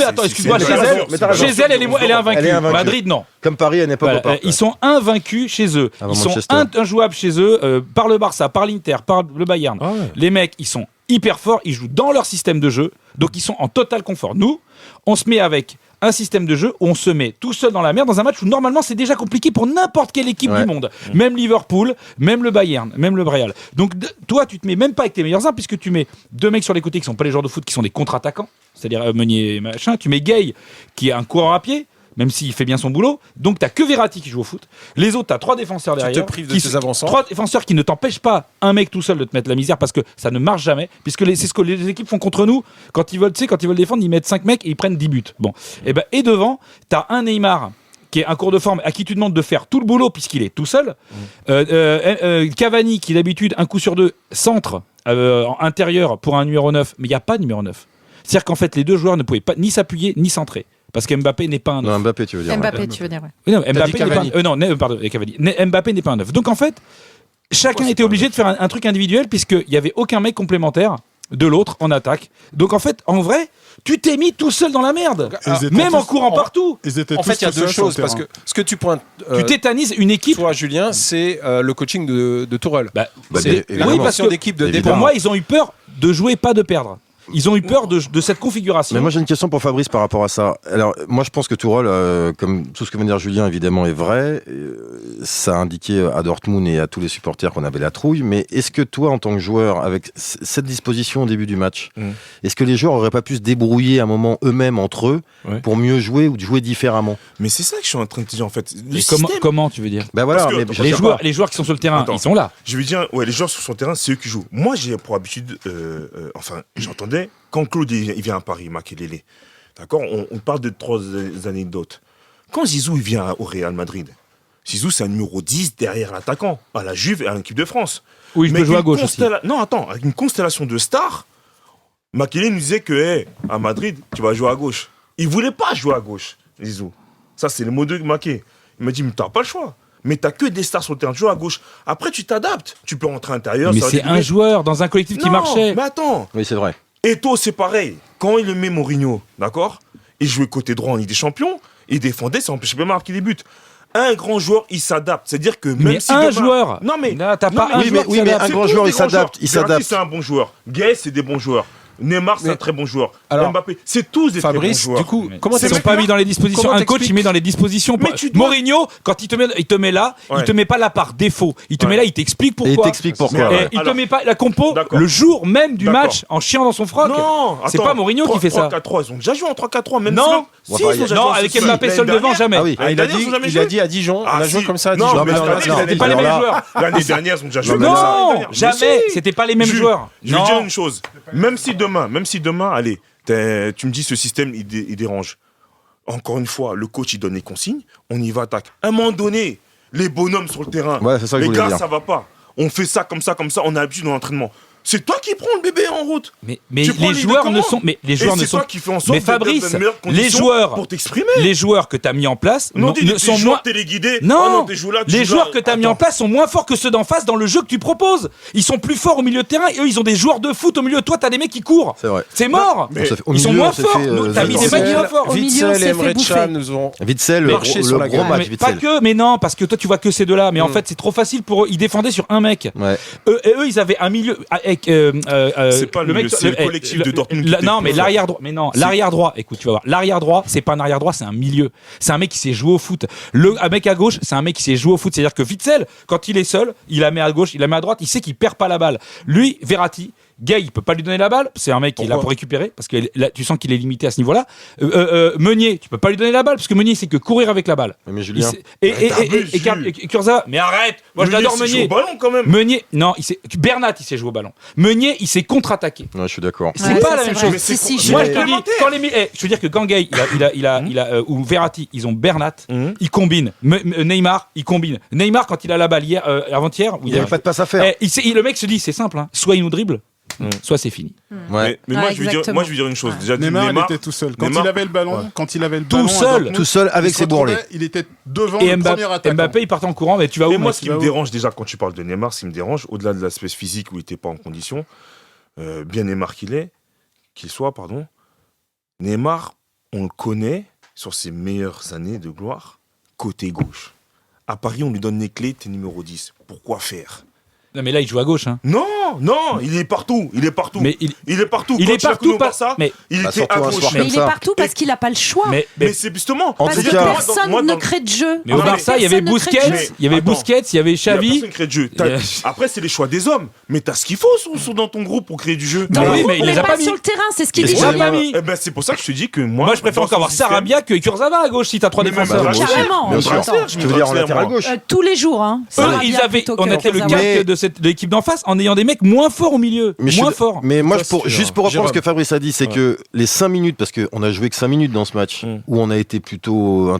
attends, excuse-moi, chez elle, elle est invaincue. Madrid, non. Comme Paris à une époque. Ils sont invaincus chez eux. Ils sont injouables chez eux par le Barça, par l'Inter, par le Bayern. Les mecs, ils sont hyper forts, ils jouent dans leur système de jeu, donc ils sont en total confort. Nous, on se met avec un système de jeu où on se met tout seul dans la merde dans un match où normalement c'est déjà compliqué pour n'importe quelle équipe du monde, même Liverpool, même le Bayern, même le Real. Donc toi tu te mets même pas avec tes meilleurs armes puisque tu mets 2 mecs sur les côtés qui sont pas les joueurs de foot, qui sont des contre-attaquants, c'est-à-dire Meunier et machin, tu mets Gay qui est un coureur à pied, même s'il fait bien son boulot. Donc t'as que Verratti qui joue au foot. Les autres, t'as 3 défenseurs derrière. Tu te prives de tes avançants. 3 défenseurs qui ne t'empêchent pas, un mec tout seul, de te mettre la misère parce que ça ne marche jamais. Puisque c'est ce que les équipes font contre nous. Quand ils veulent défendre, ils mettent 5 mecs et ils prennent 10 buts. Bon. Et devant, t'as un Neymar qui est un cours de forme à qui tu demandes de faire tout le boulot puisqu'il est tout seul. Cavani qui d'habitude, un coup sur 2, centre en intérieur pour un numéro 9. Mais il n'y a pas de numéro 9. C'est-à-dire qu'en fait, les 2 joueurs ne pouvaient pas ni s'appuyer ni centrer. Parce que Mbappé n'est pas un 9. Non, Mbappé, tu veux dire. Mbappé, tu veux dire, ouais. Non, Mbappé n'est pas Cavani. Mbappé n'est pas un 9. Donc en fait, chacun était obligé de faire un truc individuel puisqu'il n'y avait aucun mec complémentaire de l'autre en attaque. Donc en fait, en vrai, tu t'es mis tout seul dans la merde. Même en courant partout. En fait, il y a 2 choses. Parce que ce que tu pointes. Tu tétanises une équipe. Toi, Julien, c'est le coaching de Tourelle. Oui, parce que pour moi, ils ont eu peur de jouer, pas de perdre. Ils ont eu peur de cette configuration. Mais moi j'ai une question pour Fabrice par rapport à ça. Alors moi je pense que Tourelle, comme tout ce que vient de dire Julien évidemment est vrai, ça a indiqué à Dortmund et à tous les supporters qu'on avait la trouille, mais est-ce que toi en tant que joueur, avec cette disposition au début du match, est-ce que les joueurs auraient pas pu se débrouiller un moment eux-mêmes entre eux pour mieux jouer ou de jouer différemment ? Mais c'est ça que je suis en train de te dire en fait. Comment tu veux dire ? Ben voilà, les joueurs qui sont sur le terrain, ils sont là. Je veux dire, les joueurs sur le terrain, c'est eux qui jouent. Moi j'ai pour habitude, j'entendais, quand Claude il vient à Paris, Makelele, d'accord, on parle de 3 anecdotes. Quand Zizou il vient au Real Madrid, Zizou c'est un numéro 10 derrière l'attaquant, à la Juve et à l'équipe de France. Oui, je peux jouer à gauche aussi. Non, attends, avec une constellation de stars, Makelele nous disait que à Madrid, tu vas jouer à gauche. Il voulait pas jouer à gauche, Zizou. Ça c'est le mot de Maké. Il m'a dit, mais t'as pas le choix. Mais t'as que des stars sur le terrain, tu joues à gauche. Après, tu t'adaptes. Tu peux rentrer à l'intérieur. Mais c'est un joueur dans un collectif qui marchait. Mais attends. Oui, c'est vrai. Eto'o, c'est pareil. Quand il met Mourinho, d'accord, il jouait côté droit en Ligue des Champions, il défendait, ça n'empêchait pas de marquer des buts. Un grand joueur, il s'adapte. C'est-à-dire que même si un joueur. Non mais là, t'as pas un joueur. Oui, mais un grand joueur, il s'adapte. Verratti, c'est un bon joueur. Gay, c'est des bons joueurs. Neymar, c'est un très bon joueur. Alors, Mbappé, c'est tous des très bons joueurs. Du coup, comment ils sont pas mis dans les dispositions ? Un coach, il met dans les dispositions. Mourinho, quand il te met là, il te met pas là par défaut. Il te met là, il t'explique pourquoi. Et il t'explique pourquoi. Il te met pas la compo le jour même du match en chiant dans son froc. Non, c'est pas Mourinho qui fait ça. 3-4-3, ils ont déjà joué en 3-4-3, même non. Non, avec Mbappé seul devant, jamais. Il a dit à Dijon, on a joué comme ça à Dijon. C'était pas les mêmes joueurs. L'année dernière, ils ont déjà joué. Non, jamais. C'était pas les mêmes joueurs. Je vais dire une chose. Même si demain, allez, tu me dis ce système, il dérange. Encore une fois, le coach, il donne les consignes, on y va, attaque. À un moment donné, les bonhommes sur le terrain, c'est ça que les je voulais gars, dire. ça va pas. On fait ça, comme ça, on a l'habitude dans l'entraînement. C'est toi qui prends le bébé en route. Mais Tu prends les l'idée joueurs comment ne sont. Mais les joueurs Et ne c'est sont. toi qui fais en sorte Mais d'être dans Fabrice, de meilleures les conditions joueurs, pour t'exprimer. les joueurs que tu as mis en place Non, ne sont moins. téléguidés. Non, Oh non, t'es joué là, tu les joues là. joueurs que tu as mis en place sont moins forts que ceux d'en face dans le jeu que tu proposes. Ils sont plus forts au milieu de terrain et eux, ils ont des joueurs de foot au milieu. Toi, tu as des mecs qui courent. C'est vrai. C'est mort. Mais Au Ils sont milieu, moins on s'est forts. fait, Nous, t'as mis des Witzel, mecs moins forts. Au milieu, on Witzel s'est et fait Emre bouffer. Can nous ont Witzel, le marché sur gros la gueule. match, Mais pas Witzel. que, mais non, parce que toi tu vois que ces deux-là, mais en fait c'est trop facile pour eux. Ils défendaient sur un mec. Ouais. Eux, ils avaient un milieu avec. C'est pas le milieu, c'est le collectif de Dortmund qui était Non, mais plus l'arrière droit. Mais non, l'arrière droit. Écoute, tu vas voir. L'arrière droit, c'est pas un arrière droit, c'est un milieu. C'est un mec qui sait jouer au foot. Un mec à gauche, c'est un mec qui sait jouer au foot. C'est-à-dire que Witzel, quand il est seul, il la met à gauche, il la met à droite. Il sait qu'il perd pas la balle. Lui, Verratti. Gay, il peut pas lui donner la balle. C'est un mec qui est là pour récupérer parce que là, tu sens qu'il est limité à ce niveau-là. Meunier, tu peux pas lui donner la balle parce que Meunier, c'est que courir avec la balle. Mais Julien, Et Kurzawa, mais arrête. Moi, je l'adore Meunier. Au ballon quand même. Meunier, non, Bernat, il sait jouer au ballon. Meunier, il sait contre-attaquer. ouais, je suis d'accord. C'est Ouais, pas ça, la c'est même vrai. chose. Si, si, Moi, je- je te dis, je veux dire que quand Gay, ou Verratti, ils ont Bernat, ils combinent. Neymar, ils combinent. Neymar, quand il a la balle hier, avant-hier, Il n'y avait pas de passe à faire. le mec se dit, c'est simple, hein, soit il nous dribble, soit c'est fini. Ouais. Mais Ah, moi, je exactement. veux dire une chose. Ouais. Déjà, Neymar, il était tout seul. Quand Neymar- il avait le ballon, Ouais. à seul. Dortmund, Tout seul avec il se ses bourrelets. retrouvait, il était devant Et le premier attaquant. Mbappé, il partait en courant, mais tu vas où Mais moi, mec ce qui me dérange déjà quand tu parles de Neymar, ce qui me dérange, au-delà de l'aspect physique où il n'était pas en condition, bien Neymar qu'il soit, Neymar, on le connaît sur ses meilleures années de gloire, côté gauche. À Paris, on lui donne les clés, t'es numéro 10. Pourquoi faire? Non, mais là, il joue à gauche. Hein. Non, il est partout. Mais il est partout. Il Quand est il a partout, connu au pas- Barça, mais- il Bah, était surtout à un gauche. soir Mais comme il est ça. partout parce qu'il n'a pas le choix. mais Mais c'est justement. En Parce tout que cas- personne ne crée de jeu. Mais au Non, Barça, il y avait personne ne crée de Busquets, jeu. il y avait Attends. Busquets, il y avait Xavi. Personne crée de jeu. Après, c'est les choix des hommes. Mais t'as ce qu'il faut dans ton groupe pour créer du jeu. Mais oui, mais il les a pas mis. sur le terrain, c'est ce qu'il Il dit. les a Julien. pas mis. Eh ben, c'est pour ça que je te dis que moi. Moi, je préfère dans encore son avoir système- Sarabia que Kurzawa à gauche si t'as trois Mais même défenseurs. Bah, moi aussi. Carrément. Bien Mais sûr. Draxler, Je veux dire en latéral gauche. Tous les jours, hein. Eux, Sarabia ils avaient, plutôt on que était le Kurzawa. calque de l'équipe d'en face en ayant des mecs moins forts au milieu. Mais Moins forts. Mais moi, Ça, c'est juste pour reprendre ce que Fabrice a dit, c'est Ouais. que les 5 minutes, parce qu'on a joué que 5 minutes dans ce match, où on a été plutôt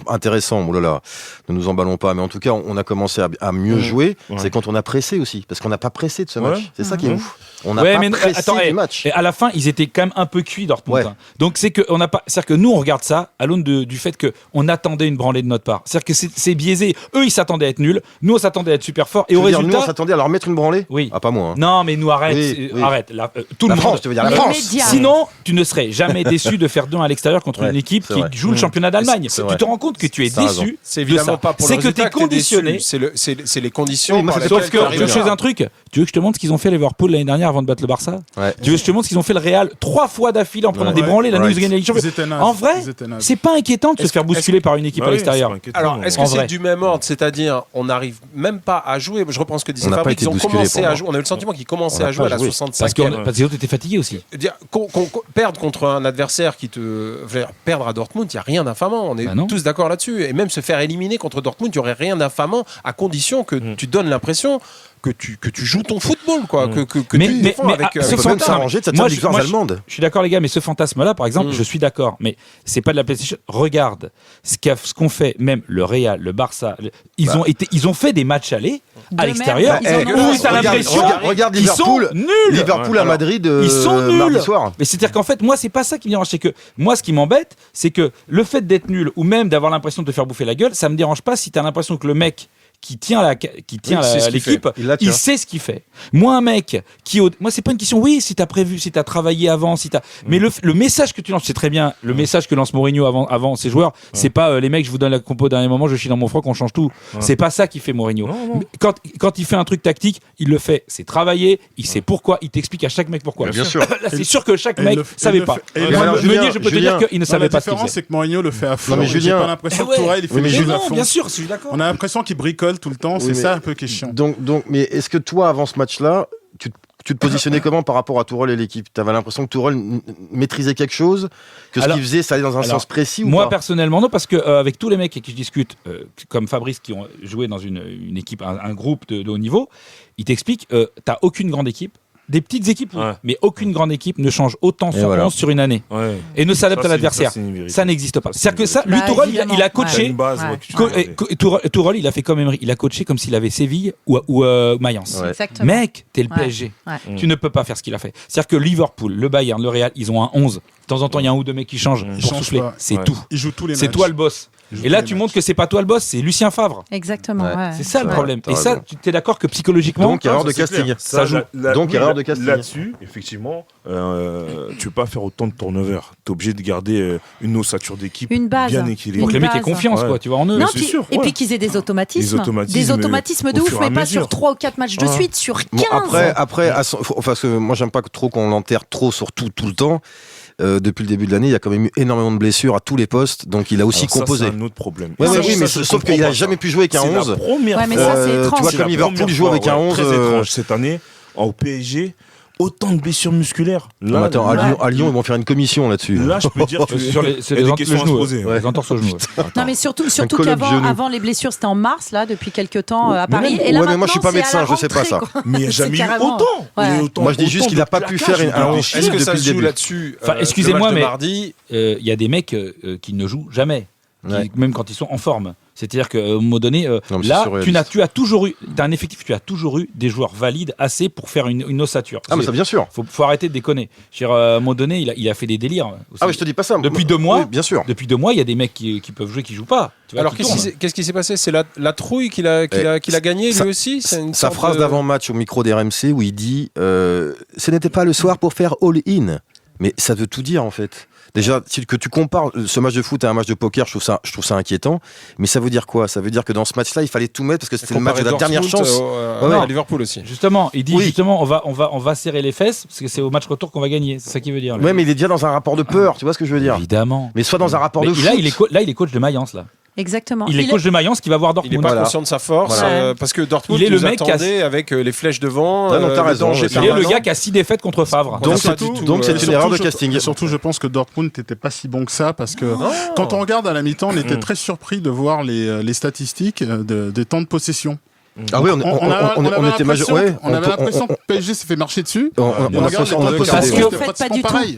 intéressant, oh là là, ne nous emballons pas, mais en tout cas, on a commencé à mieux jouer, Ouais. c'est quand on a pressé aussi, parce qu'on n'a pas pressé de ce Ouais. match. C'est ça qui est ouf. On n'a Ouais, pas mais pressé attends, du match. Et à la fin, ils étaient quand même un peu cuits Dortmund. Ouais. Hein. Donc c'est que on n'a pas, c'est-à-dire que nous on regarde ça à l'aune du fait que on attendait une branlée de notre part. C'est-à-dire que c'est biaisé. Eux ils s'attendaient à être nuls, nous on s'attendait à être super forts et Tu au veux dire, nous, on résultat. s'attendait à leur mettre une branlée. Oui. Ah, pas moi. hein. Non mais nous arrête, Oui, oui. arrête. Tout La le France, monde. tu veux dire la Les France. médias. Sinon, tu ne serais jamais déçu de faire 2 à l'extérieur contre Ouais, une équipe c'est qui vrai. joue le championnat d'Allemagne. C'est Tu vrai. te rends compte que tu es T'as raison. déçu. C'est de évidemment ça. pas pour C'est le que tu es résultat t'es déçu. conditionné. C'est les conditions Oui, mais par c'est lesquelles Sauf que tu tu veux que je te arrives. dise un truc. Tu veux que je te montre ce qu'ils ont fait Liverpool l'année dernière avant de battre le Barça. Ouais. Tu veux que je te montre ce qu'ils ont fait le Real 3 fois d'affilée en prenant Ouais. des branlées l'année où ils Right. gagnaient la Ligue des Ils Champions. étaient nazes. En vrai, Ils étaient nazes. c'est pas inquiétant de se Est-ce faire que- bousculer par une équipe Bah à oui, l'extérieur. c'est pas inquiétant. Alors, est-ce En que c'est vrai. du même ordre? C'est-à-dire, on n'arrive même pas à jouer. Je reprends ce que disait On n'a pas Fabrice. été Ils ont bousculés commencé pour à moi. jouer. On a eu le sentiment qu'ils commençaient On n'a à jouer à pas la joué. 65e. Parce que les autres étaient fatigués aussi. Dire, perdre contre un adversaire qui te. je veux dire, perdre à Dortmund, il n'y a rien d'infamant. On est Bah non. tous d'accord là-dessus. Et même se faire éliminer contre Dortmund, il n'y aurait rien d'infamant à condition que tu donnes l'impression que tu joues ton football, quoi. Que Mais- tu mais- défends mais, avec. ah, On ce peut même fantasme- s'arranger de cette Moi, victoire moi, allemande. Je suis d'accord les gars, mais ce fantasme-là, par exemple, je suis d'accord, mais c'est pas de la PlayStation. Regarde ce qu'ont fait même le Real, le Barça. Ils ont fait des matchs allés De à l'extérieur merde, ils en où ont- t'as l'impression regarde qu'ils sont Liverpool. nuls. Liverpool à Madrid Ils sont mardi nuls. soir. Mais c'est-à-dire qu'en fait, moi, c'est pas ça qui me dérange. C'est que moi, ce qui m'embête, c'est que le fait d'être nul ou même d'avoir l'impression de te faire bouffer la gueule, ça me dérange pas si t'as l'impression que le mec qui tient c'est ce qu'il l'équipe, fait. Il la tient. il sait ce qu'il fait. Moi, un mec moi, c'est pas une question. Oui, si t'as prévu, si t'as travaillé avant, mais le message que tu lances, c'est très bien. Le message que lance Mourinho avant ses joueurs, c'est pas les mecs, je vous donne la compo au dernier moment, je chie dans mon froc, on change tout. C'est pas ça qui fait Mourinho. Mais Quand il fait un truc tactique, il le fait. C'est travailler. Il sait pourquoi. Il t'explique à chaque mec pourquoi. Bien sûr. Là, c'est sûr que chaque Et mec le- savait et le pas. fait- et Moi, alors, Meunier, je peux te Julien, dire qu'il ne savait la pas ce qu'il différence, faisait. c'est que Mourinho le fait à fond. mais et j'ai Julien- pas l'impression Eh ouais. que Tourelle, il fait Oui, mais les choses Julien- à fond. bien sûr, je suis d'accord. On a l'impression qu'il bricole tout le temps. C'est mais- ça un peu qui est chiant. Donc, mais est-ce que toi, avant ce match-là, tu te positionnais comment par rapport à Tourelle et l'équipe? Tu avais l'impression que Tourelle maîtrisait quelque chose, que ce Alors- qu'il faisait, ça allait dans un alors, sens précis ou Moi pas? personnellement non, parce que avec tous les mecs avec qui je discute, comme Fabrice qui ont joué dans une équipe, un groupe de haut niveau, ils t'expliquent t'as aucune grande équipe, Des petites équipes, oui. Ouais. Mais aucune grande équipe ne change autant son voilà. 11 sur une année Ouais. et ne s'adapte Ça, à l'adversaire. c'est une vérité. Ça n'existe pas. Ça, C'est-à-dire que ça, lui, Bah, Tourelle, évidemment. il a T'as coaché. une base, Ouais. ouais, que tu peux garder. Tourelle, il a fait comme Emery. Il a coaché comme s'il avait Séville ou Mayence. Ouais. Exactement. Mec, t'es le Ouais. PSG. Ouais. Tu ne peux pas faire ce qu'il a fait. C'est-à-dire que Liverpool, le Bayern, le Real, ils ont un 11. De temps en temps, il y a un ou deux mecs qui changent Ils pour changent souffler. pas. C'est Ouais. tout. Il joue tous les matchs. C'est toi le boss. Il joue Et là, tous les tu matchs. montres que c'est pas toi le boss, c'est Lucien Favre. Exactement. Ouais. ouais. C'est ça le Ouais, problème. t'as Et ça, raison. tu es d'accord que psychologiquement. Donc, erreur de Ça, c'est casting. clair. Ça joue. Donc, erreur de casting. Là-dessus, effectivement, tu peux pas faire autant de turnover. Tu es obligé de garder une ossature d'équique Une base. bien Pour équilibrée. que les mecs aient base. confiance, Ouais. quoi. Tu vois, en eux. Non, c'est puis- sûr, et ouais. puis qu'ils aient des automatismes. Des automatismes, Des automatismes de au ouf, fur et mais à pas mesure. sur 3 ou 4 matchs de Ah. suite, sur 15. Bon, après parce que moi, j'aime pas trop qu'on l'enterre trop sur tout le temps. Depuis le début de l'année, il y a quand même eu énormément de blessures à tous les postes, donc il a aussi Alors ça, composé. c'est un autre problème. Ouais, Non, ouais, mais oui, mais ça, je sauf qu'il comprends a pas jamais ça. pu jouer avec un C'est la 11. première Ouais, mais fois. ça, c'est tu étrange. vois, C'est comme la Liverpool première joue fois, avec un 11. Très étrange cette année, au PSG, autant de blessures musculaires. Non, mais attends, à Lyon, ils vont faire une commission là-dessus. Là, je peux dire que Sur les, c'est il y a les des questions à se genoux. poser. Les entorses au genou. Non, mais surtout colloque qu'avant genou. avant les blessures, c'était en mars, là, depuis quelques temps à Mais Paris. même- Et là, ouais, mais moi, je suis pas maintenant, c'est à médecin, la je sais pas rentrée, ça. quoi. Mais il n'y a C'est jamais eu carrément- autant. Ouais. Il y a autant- Moi, je dis juste autant qu'il a de pas pu plaquages, faire un de 11. déchets. Est-ce que depuis ça le se joue début. là-dessus Enfin, le excusez-moi, match de mais mardi, il y a des mecs qui ne jouent jamais, Ouais. même quand ils sont en forme. C'est-à-dire qu'à un moment donné, Non, mais c'est là, surréaliste. tu as toujours eu, t'as un effectif, tu as toujours eu des joueurs valides assez pour faire une ossature. Ah, mais ça, bien sûr. Faut arrêter de déconner. Je veux dire, à un moment donné, il a fait des délires. aussi. Ah, mais je te dis pas ça. Depuis 2 mois, Oui, bien sûr. Depuis 2 mois, il y a des mecs qui peuvent jouer, qui jouent pas. Tu vois, alors qui qu'est-ce tournent. qui s'est passé? C'est la trouille qu'il a gagné sa- lui aussi? C'est une Sa sorte phrase de- d'avant-match au micro d'RMC où il dit ce n'était pas le soir pour faire all-in. Mais ça veut tout dire en fait. Déjà, que tu compares ce match de foot à un match de poker, je trouve ça inquiétant. Mais ça veut dire quoi? Ça veut dire que dans ce match-là, il fallait tout mettre parce que c'était le match de la Comparé dernière Dortmund chance. à Ouais. Liverpool aussi. Justement, il dit Oui. justement, on va serrer les fesses parce que c'est au match retour qu'on va gagner. C'est ça qu'il veut dire. lui. Ouais, mais il est déjà dans un rapport de peur, tu vois ce que je veux dire? Évidemment. Mais soit dans un rapport Mais de là, foot. il est coach de Mayence là. Exactement. Il est coach de Mayence qui va voir Il n'est Dortmund. pas Voilà. conscient de sa force Voilà. parce que Dortmund Il est le nous mec qui attendait avec les flèches devant. Ouais, non, t'as le raison, danger ouais. Il est le permanent. gars qui a 6 défaites contre Favre. Donc, Donc c'est c'est du tout, donc c'est et une erreur de je- casting. et surtout, je pense que Dortmund n'était pas si bon que ça parce que quand on regarde à la mi-temps, on était très surpris de voir les statistiques des temps de possession. Ah oui, on avait était l'impression- ouais, on avait l'impression que PSG s'est fait marcher dessus. on Et a on regarde les l'impression temps de de Parce possession, que- c'était Faites pas pratiquement du tout. pareil.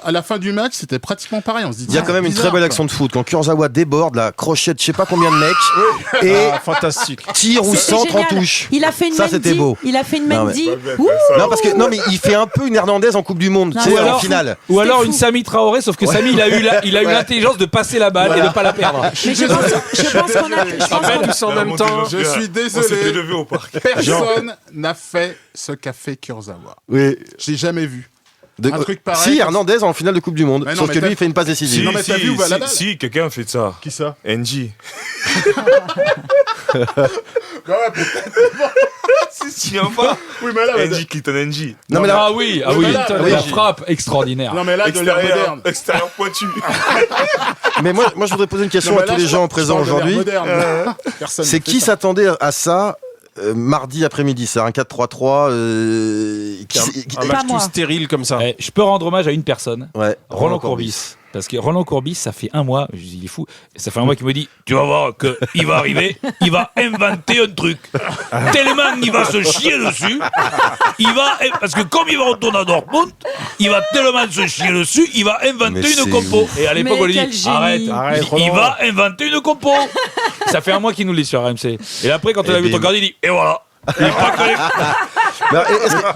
À la fin du match, c'était pratiquement pareil. On se dit, Il y a quand même une très belle action de foot quand Kurzawa déborde, la crochette, je sais pas combien de mecs, et Ah, fantastique. tire ou C'est centre en génial. touche. Il a fait une Ça, Mendy. c'était beau. Il a fait une Non, Mendy. mais- Ouh. Non parce que non mais il fait un peu une Hernandez en Coupe du Monde, Non, tu sais, ou en alors- finale. Ou alors fou. une Sami Traoré, sauf que Sami il a eu l'intelligence de passer la balle et de pas la perdre. Mais je pense qu'on a. je pense qu'on- Tous en même temps. Je suis désolé. On s'était levé au parc. Personne n'a fait ce qu'a fait Kurzawa. Oui. J'ai jamais vu. De- Un truc pareil. Si Hernandez en finale de Coupe du Monde, Mais non, sauf mais que lui t'as- il fait une passe décisive. Non, mais t'as vu où va la balle si, quelqu'un a fait ça. Qui ça NG. Si, tu viens pas. Oui, mais là, NG, Clinton NG. Non mais là, Ah oui, mais là, la oui. frappe extraordinaire. non mais là de l'ère moderne. Extérieur pointu. mais moi je voudrais poser une question Non, à mais là, tous les je gens parle présents de l'ère aujourd'hui. moderne. Personne C'est ne fait qui ça. s'attendait à ça mardi après-midi? C'est un 4-3-3 Un Pas match tout moi. stérile comme ça. Je peux rendre hommage à une personne, Ouais, Roland Courbis. Parce que Roland Courbis, ça fait un mois, je dis il est fou, ça fait un mois qu'il me dit tu vas voir qu'il va arriver, il va inventer un truc. Tellement il va se chier dessus, parce que comme il va retourner à Dortmund, il va tellement se chier dessus, il va inventer Mais une c'est compo. ouf. Et à l'époque, Mais on lui quel dit génie. arrête, il va inventer une compo. Ça fait un mois qu'il nous le dit sur RMC. Et après, quand on a vu ton regardé, il dit et voilà. Il est pas collé.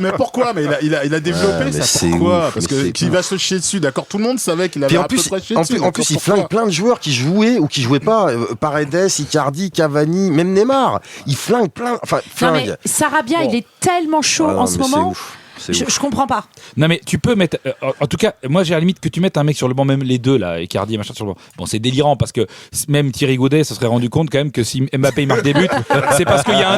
Mais pourquoi? Mais il a développé mais ça. c'est Pourquoi? ouf, Parce mais que c'est qu'il va se chier dessus, d'accord. Tout le monde savait qu'il avait Puis en à peu plus, près chier en dessus. plus, en plus, il d'accord, pourquoi flingue plein de joueurs qui jouaient ou qui jouaient pas. Paredes, Icardi, Cavani, même Neymar. Il flingue plein. Enfin, Non, mais flingue. Sarabia, Bon. il est tellement chaud Ah non, en ce mais c'est moment. ouf. C'est ouf. Je comprends pas. Non mais tu peux mettre en tout cas moi j'ai à la limite que tu mettes un mec sur le banc, même les deux là, Icardi et machin sur le banc. Bon c'est délirant parce que même Thierry Goudet se serait rendu compte quand même que si Mbappé il marque des buts c'est parce qu'il y a un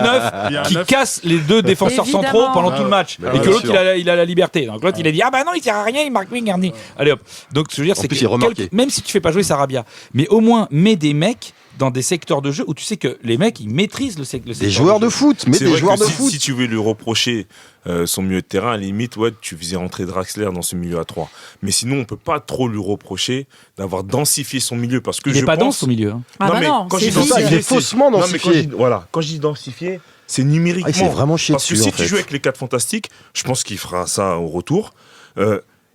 Il y a neuf un qui neuf. casse les deux défenseurs Évidemment. centraux pendant Ah tout le ouais. match Bah et ouais, que l'autre sûr. il a la liberté. Donc l'autre il a dit ah bah non il sert à rien, il marque bien Garni. Allez hop. Donc je veux dire En c'est plus, que il est remarqué. même si tu fais pas jouer Sarabia, mais au moins mets des mecs dans des secteurs de jeu où tu sais que les mecs ils maîtrisent le secteur Des joueurs de jeu. foot, mais C'est des vrai joueurs que de si, foot. si tu veux lui reprocher son milieu de terrain, à la limite, ouais, tu faisais rentrer Draxler dans ce milieu à 3. Mais sinon, on peut pas trop lui reprocher d'avoir densifié son milieu parce que Il est pas dense au milieu. Hein. Ah bah mais non, quand c'est j'ai vide. densifié, Il est faussement Non, mais densifié. voilà, quand je dis densifié, c'est numériquement. Ah, il s'est vraiment chié Parce que dessus, si en tu fait. joues avec les 4 fantastiques, je pense qu'il fera ça au retour.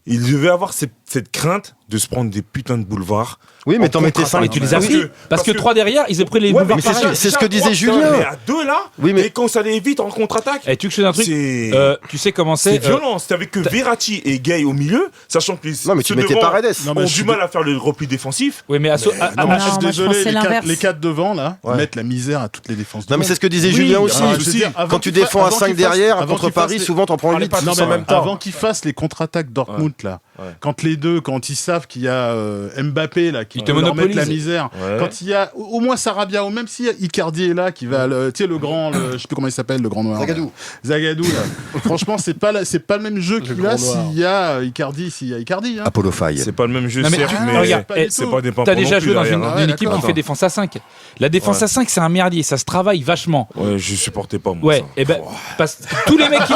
Il devait avoir cette crainte de se prendre des putains de boulevards. Oui, mais en t'en mettais contre-attaque. 5. Mais tu les as Parce pris. que- Parce que parce 3 derrière, ils ont pris les Ouais, boulevards mais c'est pareils. ce que disait Putain, Julien. Mais à 2 là, Oui, mais- et quand ça allait vite en contre-attaque, Et tu veux que je te dise un truc c'est Tu sais comment c'est c'est violent. C'était avec que Verratti et Gay au milieu, sachant que les Non, mais tu ceux mettais devant Paredes. Non, mais ont je suis du mal à faire le repli défensif. Oui, mais Non, non, je suis moi, je pense que désolé, c'est l'inverse. les 4 devant, là, Ouais. mettent la misère à toutes les défenses. Non, mais du c'est ce que disait Oui, Julien aussi. ah, je veux dire, avant Quand tu qu'il fa- défends à avant 5 qu'il derrière, fasse- contre avant qu'il Paris, fasse- souvent t'en prends 8. pas Non, tous mais en même temps. avant qu'ils fassent les contre-attaques Dortmund, là, Ouais. quand les deux, quand ils savent qu'il y a Mbappé, là, qui Ils te peut leur mettre la monopolisent. misère, Ouais. quand il y a au moins Sarabia, ou même si Icardi est là, qui va, tu sais, le grand, je sais plus comment il s'appelle, le grand noir. Zagadou. Zagadou, là. Franchement, c'est pas le même jeu qu'il a s'il y a Icardi, hein. Apollo Faye. C'est pas le même jeu, Non, mais certes, tu- mais regarde, pas du c'est tout. pas des T'as pimpons déjà non joué plus dans derrière, une, hein. ouais, une équipe qui d'accord. fait défense à 5. La défense Ouais. à 5, c'est un merdier, ça se travaille vachement. Ouais, je supportais pas moi. Ouais, ça. et ben, parce que tous les mecs qui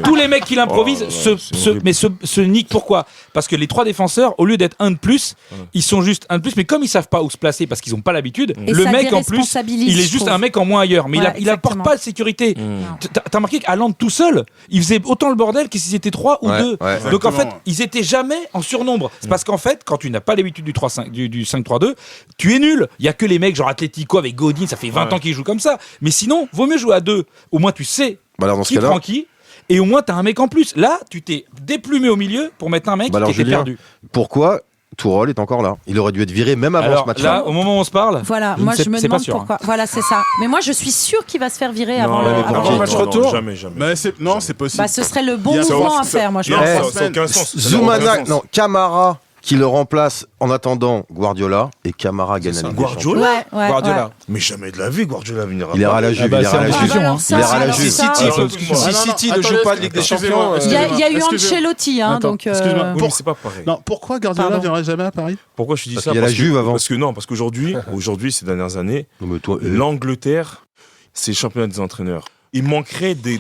Tous improvisent Oh là là, c'est horrible. se niquent. Pourquoi? Parce que les 3 défenseurs, au lieu d'être un de plus, ils sont juste un de plus, mais comme ils savent pas où se placer parce qu'ils ont pas l'habitude, Et le ça mec en plus, déresponsabilise, il est je juste trouve. un mec en moins ailleurs, mais Ouais, il apporte exactement. pas de sécurité. Mm. T'as remarqué qu'Haaland tout seul, il faisait autant le bordel que s'ils étaient 3 ou Ouais, 2. ouais. Donc en fait, Exactement. ils étaient jamais en surnombre. C'est parce qu'en fait, quand tu n'as pas l'habitude du 3-5, du 5-3-2, tu es nul. Il y a que les mecs genre Atlético avec Godin, ça fait 20 Ouais. ans qu'ils jouent comme ça. Mais sinon, vaut mieux jouer à 2. Au moins tu sais Bah alors dans ce qui cas-là, prend qui. Et au moins t'as un mec en plus. Là, tu t'es déplumé au milieu pour mettre un mec Bah alors, qui était Julien, perdu. pourquoi Tourol est encore là? Il aurait dû être viré même avant Alors ce match. là, au moment où on se parle, Voilà, je moi ne sais- je me c'est pas demande sûr, hein. pourquoi. Voilà, c'est ça. Mais moi je suis sûre qu'il va se faire virer avant Non, le mais avant avant le le match. match retour Jamais, jamais. Mais non, c'est possible. Bah, ce serait le bon Il y a ça mouvement à aussi, ça- faire, moi je Non, pense. Eh, ça n'a aucun sens. Ça n'a Zoumana, aucun sens. non, Camara qui le remplace en attendant Guardiola et Camara gagne la Ligue des Champions. Guardiola Ouais. Guardiola. Mais jamais de la vie, Guardiola venir à Il est à Paris. la Juve, Ah bah, il est c'est à en la discussion, Juve. alors hein. ça, Il est à la alors Juve. ça- City, Alors, si excuse-moi. City ne joue pas de Ligue des Champions, Il y a eu Excusez-moi. Ancelotti, hein, Attends, donc. excuse-moi. Oui, mais c'est pas pareil. Non, pourquoi Guardiola Pardon. viendrait jamais à Paris? Pourquoi je dis Parce ça? qu'il y a la Juve avant. Parce qu'aujourd'hui, ces dernières années, Non, mais toi, l'Angleterre, c'est le championnat des entraîneurs. Il manquerait de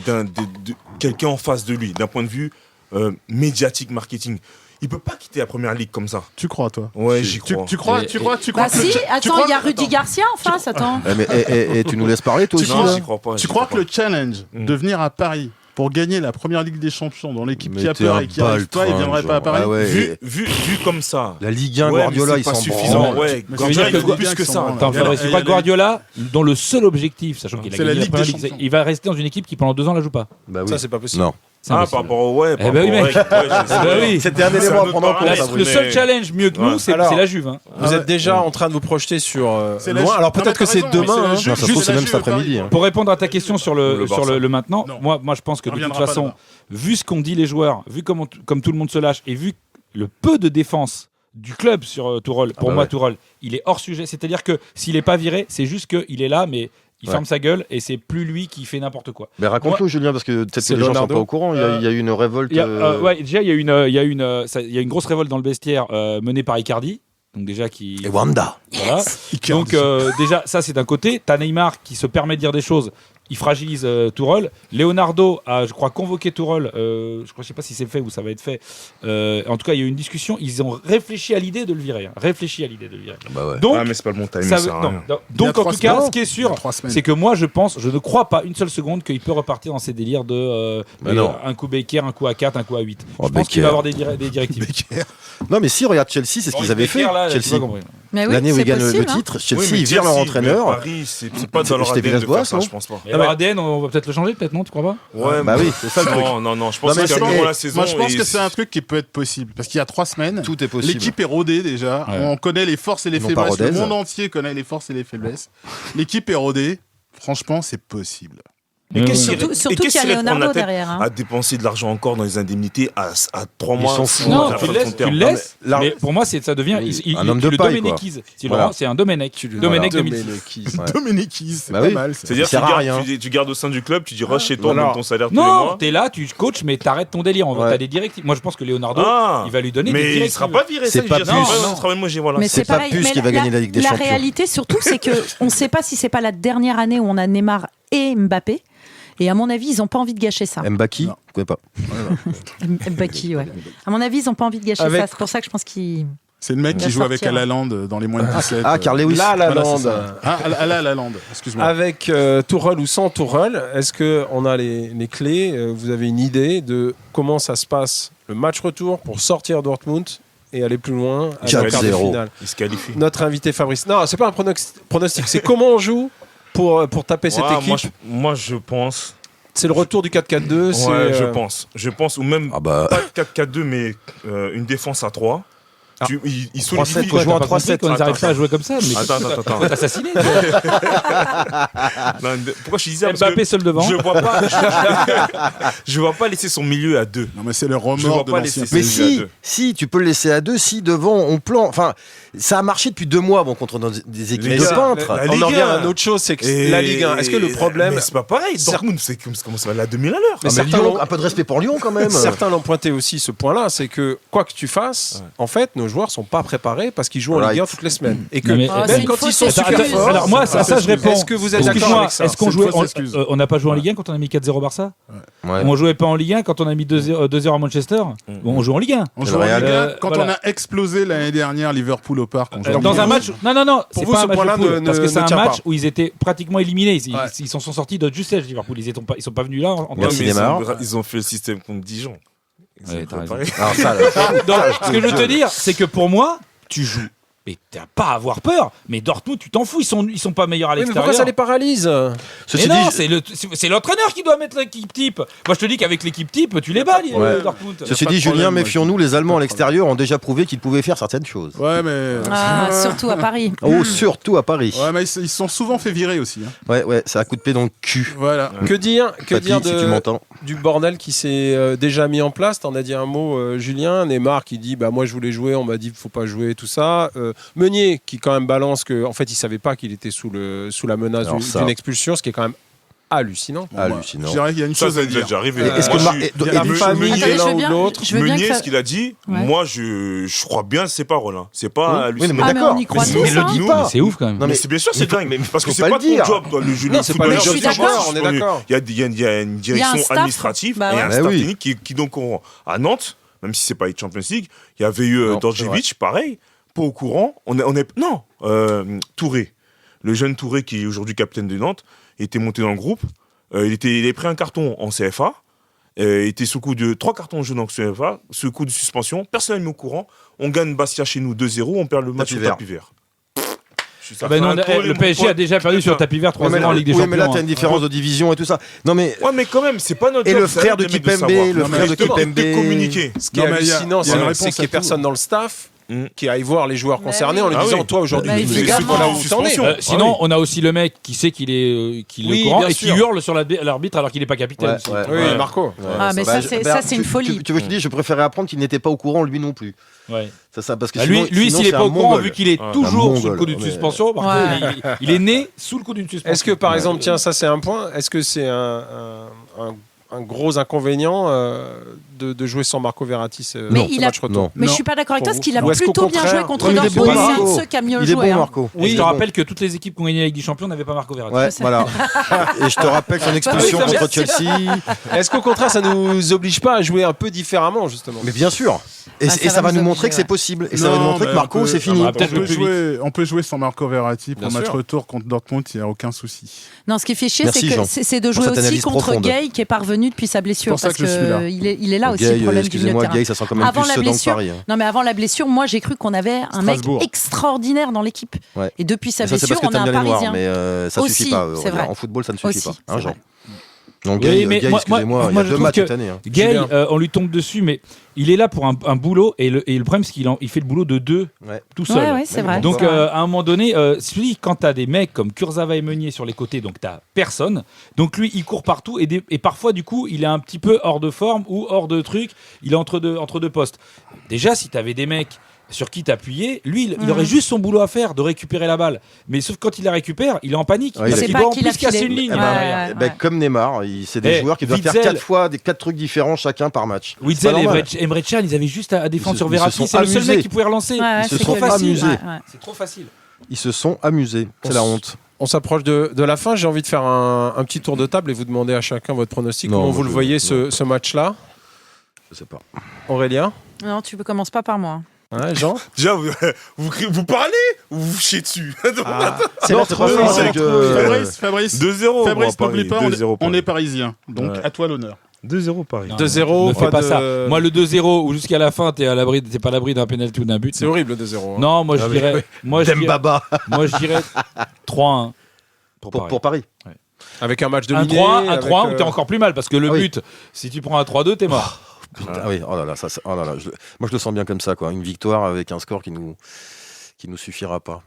quelqu'un en face de lui, d'un point de vue médiatique, marketing. Il peut pas quitter la première ligue comme ça. Tu crois, toi? Ouais, j'y Tu crois. crois Et- que Bah le- si, tu attends, crois il y a que- Rudy attends. Garcia en face, attends. Eh, mais, tu nous laisses parler toi aussi Non, là j'y crois pas. Tu j'y crois crois que le challenge de venir à Paris pour gagner la première Ligue des Champions dans l'équipe Mais qui a t'es peur un et qui n'arrive pas, il baltringue, viendrait pas à genre. Paris? Ah ouais. Vu comme ça. La Ligue 1, Ouais, Guardiola, mais il c'est pas s'en suffisant. branle. Ouais, Mais Guardiola, c'est-à-dire il que faut plus que ça. Attends, Il y a- c'est il y pas a- Guardiola dont le seul objectif, sachant qu'il a C'est la gagné la Ligue première des Ligue, Champions. il va rester dans une équipe qui pendant 2 ans la joue pas. Bah oui. Ça, c'est pas possible. Non. C'est Ah, impossible. par rapport au. Ouais, par Eh ben oui, rapport au mec. règle, ouais, je sais. Eh ben oui. C'était un C'est élément un à autre prendre en paramètre. compte. Là, le mais- seul challenge mieux que nous, Ouais. c'est Alors, la Juve. Hein. Vous êtes déjà en train de vous projeter sur C'est la loin. Juve. Alors Non, peut-être mais que t'as c'est raison, mais demain. c'est la hein. Juve. Non, ça se Juste trouve, c'est la même Juve cet à Paris. après-midi. hein. Pour répondre à ta question sur Le Barça. le maintenant, Non. moi je pense que On de toute reviendra pas façon, dedans. vu ce qu'ont dit les joueurs, vu comme tout le monde se lâche et vu le peu de défense du club sur Tourol, pour bah moi ouais. Tourol, il est hors sujet. C'est-à-dire que s'il est pas viré, c'est juste qu'il est là, mais il Ouais. ferme sa gueule et c'est plus lui qui fait n'importe quoi. Mais raconte-nous, Julien, parce que peut-être que C'est les gens sont Leonardo. pas au courant. Il y a eu une révolte. Ouais, déjà il y a une grosse révolte dans le vestiaire menée par Icardi. Donc déjà qui Et Wanda. voilà. Donc déjà ça c'est d'un côté. T'as Neymar qui se permet de dire des choses. Il fragilise Tourol. Leonardo a, je crois, convoqué Tourol. Je sais pas si c'est fait ou ça va être fait. En tout cas, il y a eu une discussion. Ils ont réfléchi à l'idée de le virer. Bah ouais. Donc, Ah, mais c'est pas le bon timing. ça ça veut- sert à non, rien. non. Il y a Donc en 3 tout cas, semaines. ce qui est Il y sûr, a 3 semaines. c'est que moi, je ne crois pas une seule seconde qu'il peut repartir dans ces délires de Mais non. un coup Becker, un coup à 4, un coup à 8. Oh, je pense qu'il Becker. va avoir des directives. Non, mais si, regarde Chelsea, c'est ce qu'ils avaient fait. Becker, là, tu vas Chelsea. comprendre. Mais oui, L'année où c'est ils gagnent possible, le hein. titre, Chelsea, Oui, mais ils virent leur Chelsea, entraîneur. mais Paris, c'est pas dans leur C'était ADN de Villas-Boas, faire ça, non je pense pas. Et alors ADN, on va peut-être le changer, peut-être non, tu crois pas? Ouais, Bah oui, c'est ça le truc. Non, je pense mais qu'il y a c'est- vraiment la saison. Moi, je pense et que c'est un truc qui peut être possible. Parce qu'il y a 3 semaines, Tout est possible. l'équipe est rodée déjà. Ouais. On connaît les forces et les Non, pas faiblesses. Le Rodez. monde entier connaît les forces et les faiblesses. L'équipe est rodée. Franchement, c'est possible. Et qu'est-ce Surtout et qu'il y a qu'est-ce qu'il Leonardo prend la tête derrière. hein. à dépenser de l'argent encore dans les indemnités à 3 mois s'en six fout. mois Non, de la tu fin le de son laisses, terme. tu le Non, mais- laisses. là- Mais pour moi, ça devient Oui, un homme de le paille, Domenechise. C'est Voilà. Laurent, c'est un Domenech. Domenech 2006. Domenechis, c'est Bah pas oui. mal. ça. C'est-à-dire, sert à rien. tu gardes au sein du club, tu dis rush chez toi, Voilà. donne ton salaire tous les Non, mois. t'es là, tu coaches, mais t'arrêtes ton délire. Ouais. T'as des directives. Moi, je pense que Leonardo, Ah. il va lui donner des Mais directives. il sera pas viré, C'est ça, pas je dis, plus. ouais, Non. travaille, moi, j'ai voilà. Mais C'est pas pareil, plus mais qui va gagner la Ligue des Champions. La réalité, surtout, c'est que on ne sait pas si c'est pas la dernière année où on a Neymar et Mbappé. Et à mon avis, ils n'ont pas envie de gâcher ça. Mbaki, Non. je connais pas. Mbappé, ouais. À mon avis, ils n'ont pas envie de gâcher Avec- ça. C'est pour ça que je pense qu'ils. C'est le mec Il qui va joue avec sortir. Haaland dans les moins de 17. Carl Lewis. La Voilà, c'est Lalande. ça. Haaland, excuse-moi. Avec Tourelle ou sans Tourelle, est-ce qu'on a les clés vous avez une idée de comment ça se passe le match retour pour sortir Dortmund et aller plus loin à la quart de 4-0. finale? Il se qualifie. Notre invité Fabrice. Non, c'est pas un pronostic, c'est comment on joue pour taper cette Ouais, équipe. moi, je pense. C'est le retour du 4-4-2. c'est, Ouais, je pense, ou même Ah bah. pas 4-4-2, mais une défense à 3. Ah. Il 3-7, solidifie. quoi, joue en t'as pas compris 3-7. qu'on n'arrive pas à jouer comme ça. Mais Attends. assassiné. Non, pourquoi je disais ça? Parce Mbappé que seul devant. je vois pas. Je vois pas laisser son milieu à 2. Non, mais c'est le Je vois remords de pas l'ancien laisser Mais C'est PSG. à deux. si, tu peux le laisser à 2, si devant on plante. Enfin, ça a marché depuis 2 mois, contre des équipes Les de gars, peintres. la on Ligue en revient 1. à une autre chose, c'est que Et- la Ligue 1. Est-ce que le problème, Mais c'est pas pareil. Dortmund, c'est comment ça va à 2000 à l'heure. mais Ah, mais certains Lyon, l'ont- un peu de respect pour Lyon quand même. certains l'ont pointé aussi ce point-là, c'est que quoi que tu fasses, en fait, nos joueurs sont pas préparés parce qu'ils jouent en Ligue 1 toutes les semaines et que Non, mais- Ah, c'est même une quand fausse ils sont excuse. super Attends, forts. Alors moi, ça je réponds. Est-ce que vous êtes d'accord Excuse-moi, avec ça? est-ce qu'on C'est une jouait fausse excuse. on n'a pas joué en Ligue 1 quand on a mis 4-0 Barça? Ouais. On jouait pas en Ligue 1 quand on a mis 2-0 à Manchester? Bon, on joue en Ligue 1. On Le joue en Real. Ligue 1 quand Voilà. on a explosé l'année dernière Liverpool au parc. on joue en Dans Ligue un 1. match, non, c'est vous, pas ce un match point-là de poule, ne- parce que ne c'est un tient match pas. où ils étaient pratiquement éliminés. Ouais. Ils s'en sont sortis de justesse, Liverpool. Ils sont pas venus là. En Merci, mais Neymar. ils ont fait le système contre Dijon. Ils Ouais, ont t'as préparé. raison. Alors ça, Donc, ce que je veux te dire, c'est que pour moi, tu joues. Mais t'as pas à avoir peur. Mais Dortmund, tu t'en fous. Ils sont pas meilleurs à Oui, mais l'extérieur. pourquoi ça les paralyse? ceci Mais non, dit, c'est l'entraîneur qui doit mettre l'équipe type. Moi, je te dis qu'avec l'équipe type, tu les bats, Ouais. Dortmund. ceci pas de dit, Julien, problème, moi, méfions-nous, les Allemands à l'extérieur ont déjà prouvé qu'ils pouvaient faire certaines choses. Ouais, mais. Ah, surtout à Paris. Oh, surtout à Paris. Ouais, mais ils se sont souvent fait virer aussi. hein. Ouais, c'est un coup de pied dans le cul. Voilà. Que dire Papy, si tu m'entends. du bordel qui s'est déjà mis en place? T'en as dit un mot, Julien. Neymar qui dit bah moi je voulais jouer, on m'a dit faut pas jouer, tout ça. Meunier qui quand même balance que en fait il savait pas qu'il était sous la menace Alors ça. d'une expulsion, ce qui est quand même hallucinant. Bon, Hallucinant. Je dirais qu'il y a une Ça, chose c'est à dire. déjà arrivé. Est-ce que Moi, Mar- je suis- et- Il y a et- la famille Attendez, de l'un je veux ou de bien- l'autre. je veux bien Meunier, que ce qu'il a dit, Ouais. moi je crois bien ses paroles. Hein. C'est pas Oui, hallucinant. mais Ah, mais d'accord. on y croit Mais tous, le hein. dis Mais pas. c'est ouf quand même. Non, Mais c'est bien sûr, c'est dingue. Parce que faut c'est pas pas le ton dire. job, toi, le jeu Non, de c'est pas le footballeur. job c'est du pas joueur, ça. on est d'accord. Il y a une direction staff. administrative Bah et ouais. un Bah staff oui. technique qui donc auront. À Nantes, même si c'est pas les Champions League, il y avait eu Non, Djordjevic, pareil, pas au courant. Touré, le jeune Touré qui est aujourd'hui capitaine de Nantes, était monté dans le groupe. Il avait pris un carton en CFA. Il était sous coup de 3 cartons jaunes en CFA, sous coup de suspension. Personne n'est mis au courant. On gagne Bastia chez nous 2-0, on perd le match Tapis au vert. tapis vert. Ah ben non, le PSG a déjà perdu sur tapis vert 3-0 en Ligue des Oui, Champions. mais là, t'as hein. une différence de division et tout ça. Non, mais. Ouais, mais quand même, c'est pas notre Et job, le c'est frère à de eux mecs Kipembe, savoir. le Non, frère mais de justement, Kipembe. de communiquer. Ce qui est Non, mais il y a- hallucinant, il y a une c'est réponse qu'il n'y ait à personne tout. dans le staff Mm. qui aille voir les joueurs concernés en lui Ah disant oui. toi aujourd'hui Bah, vous faites évidemment. gaffe, voilà où Suspension. t'en es. Sinon, on a aussi le mec qui sait qu'il est Oui, au courant bien et qui sûr. hurle sur l'arbitre alors qu'il n'est pas capitaine. Ouais, aussi. ouais. Oui, Ouais. Marco. Ah, mais ça, c'est une folie. Tu veux que je te dise, je préférais apprendre qu'il n'était pas au courant, lui non plus. Ouais. Ça, parce que Bah, sinon, lui, sinon, s'il n'est c'est pas un au courant, Mongol. vu qu'il est Ouais. toujours Un sous le coup Mongol, d'une mais- suspension, Marco, Ouais. il est né sous le coup d'une suspension. Est-ce que par exemple, tiens, ça c'est un point, est-ce que c'est un gros inconvénient de jouer sans Marco Verratti ce Mais ce il a- match retour? Non. Mais je suis pas d'accord avec toi, parce qu'il a Ou est-ce qu'au plutôt bien contraire- joué contre Oui, il est bon, Dortmund. C'est un Marco. de ceux qui a mieux Il est joué. bon, hein. Marco. Et je te rappelle que toutes les équipes qui ont gagné la Ligue des Champions n'avaient pas Marco Verratti. Ouais, sais. voilà. Et je te rappelle son expulsion Bah oui, ça, contre Chelsea. Est-ce qu'au contraire, ça nous oblige pas à jouer un peu différemment justement? Mais bien sûr. Et, Ah, et ça va nous montrer obliger, que c'est ouais. possible. Et ça va nous Non, montrer mais que Marco, on peut- c'est fini. Ah, peut-être On peut, le plus jouer, on peut jouer sans Marco Verratti pour Bien le match sûr. retour contre Dortmund, il n'y a aucun souci. Non, ce qui fait chier, Merci, c'est que Jean, c'est de pour jouer cette aussi analyse contre profonde. Gay qui est parvenu depuis sa blessure. C'est pour ça Parce que je suis là. il est là aussi le Gay, problème du milieu de excusez-moi, terrain. Gay, ça sent quand même Avant plus la Sedan que blessure, Paris. hein. non mais avant la blessure, moi j'ai cru qu'on avait un mec Strasbourg. extraordinaire dans l'équipe. Ouais. Et depuis sa Mais ça, c'est blessure, parce que on a t'aimes un bien les noirs, Parisien. mais ça Aussi, suffit pas. c'est vrai. En football, ça ne suffit Aussi, pas. c'est Hein, vrai. Jean. Donc, Oui, Gay, mais Gay, moi, excusez-moi, il y moi, a je 2 trouve matchs que cette année. hein. Gay, Julien. on lui tombe dessus, mais il est là pour un boulot et le problème, c'est qu'il fait le boulot de deux Ouais. tout seul. Ouais, ouais, c'est vrai. Donc c'est vrai. à un moment donné, quand tu as des mecs comme Kurzawa et Meunier sur les côtés, donc tu n'as personne. Donc lui, il court partout et parfois, du coup, il est un petit peu hors de forme ou hors de truc. Il est entre deux postes. Déjà, si tu avais des mecs sur qui t'appuyer, lui, il aurait juste son boulot à faire de récupérer la balle. Mais sauf quand il la récupère, il est en panique. Ouais, parce il qu'il a- doit en C'est pas plus qu'il a casser filé. une ligne. Eh ben, Ouais, ouais. Comme Neymar, c'est des Eh, joueurs qui doivent faire Witzel. 4 trucs différents chacun par match. Witzel C'est et pas normal. Emre Can, ils avaient juste à défendre Ils sur se Verratti. sont C'est le seul amusés. mec qui pouvait relancer. Ouais, ouais, Ils se c'est sont que- amusés. Ouais, ouais. C'est trop facile. Ils se sont amusés. C'est la honte. On s'approche de la fin. J'ai envie de faire un petit tour de table et vous demander à chacun votre pronostic. Non, Comment moi, vous le je- voyez non. ce match-là? Je sais pas. Aurélien? Non, tu commences pas par moi. Ouais, Jean. Déjà, vous parlez ou vous chiez dessus? C'est la troisième. Fabrice, 2-0. Fabrice, n'oublie pas, 2-0 on est parisien. Donc, Ouais. à toi l'honneur. 2-0 Paris. 2-0. Ne fais pas ça. Moi, le 2-0 où jusqu'à la fin, t'es pas à l'abri d'un penalty ou d'un but. C'est horrible, le 2-0. hein. Non, moi je dirais. Moi je dirais Dembaba 3-1 pour Paris. Avec un match Un dominé. 3-1 avec, où t'es encore plus mal parce que le Ah oui. but, si tu prends un 3-2, t'es mort. Putain, oui, oh là là, oh là là, moi je le sens bien comme ça, quoi. Une victoire avec un score qui nous suffira pas.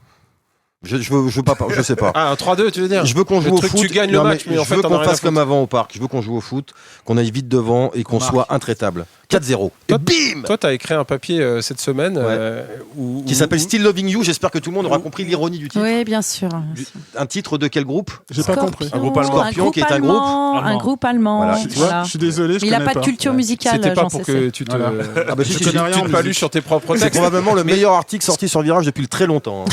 Je veux pas, je sais pas. Ah, un 3-2, tu veux dire? Je veux qu'on Le joue au truc, foot. tu gagnes le Non, match, mais en je fait, veux t'en as qu'on rien à fasse comme foutre. avant au parc. Je veux qu'on joue au foot, qu'on aille vite devant et qu'on soit intraitable. 4-0. Et bim Toi, t'as écrit un papier cette semaine qui s'appelle Still Loving You. J'espère que tout le monde aura compris l'ironie du titre. Oui, bien sûr. Un titre de quel groupe? J'ai pas compris. Un groupe allemand. Scorpion, qui est un groupe Un groupe allemand. Voilà. Tu vois, Voilà. je suis désolé, je Il n'a connais pas de culture musicale, C'était pas Jean pour Cessé. que tu te. Voilà. Ah bah si, tu si, te si, rien en pas lu musique. sur tes propres C'est textes. probablement le meilleur article sorti sur Virage depuis très longtemps.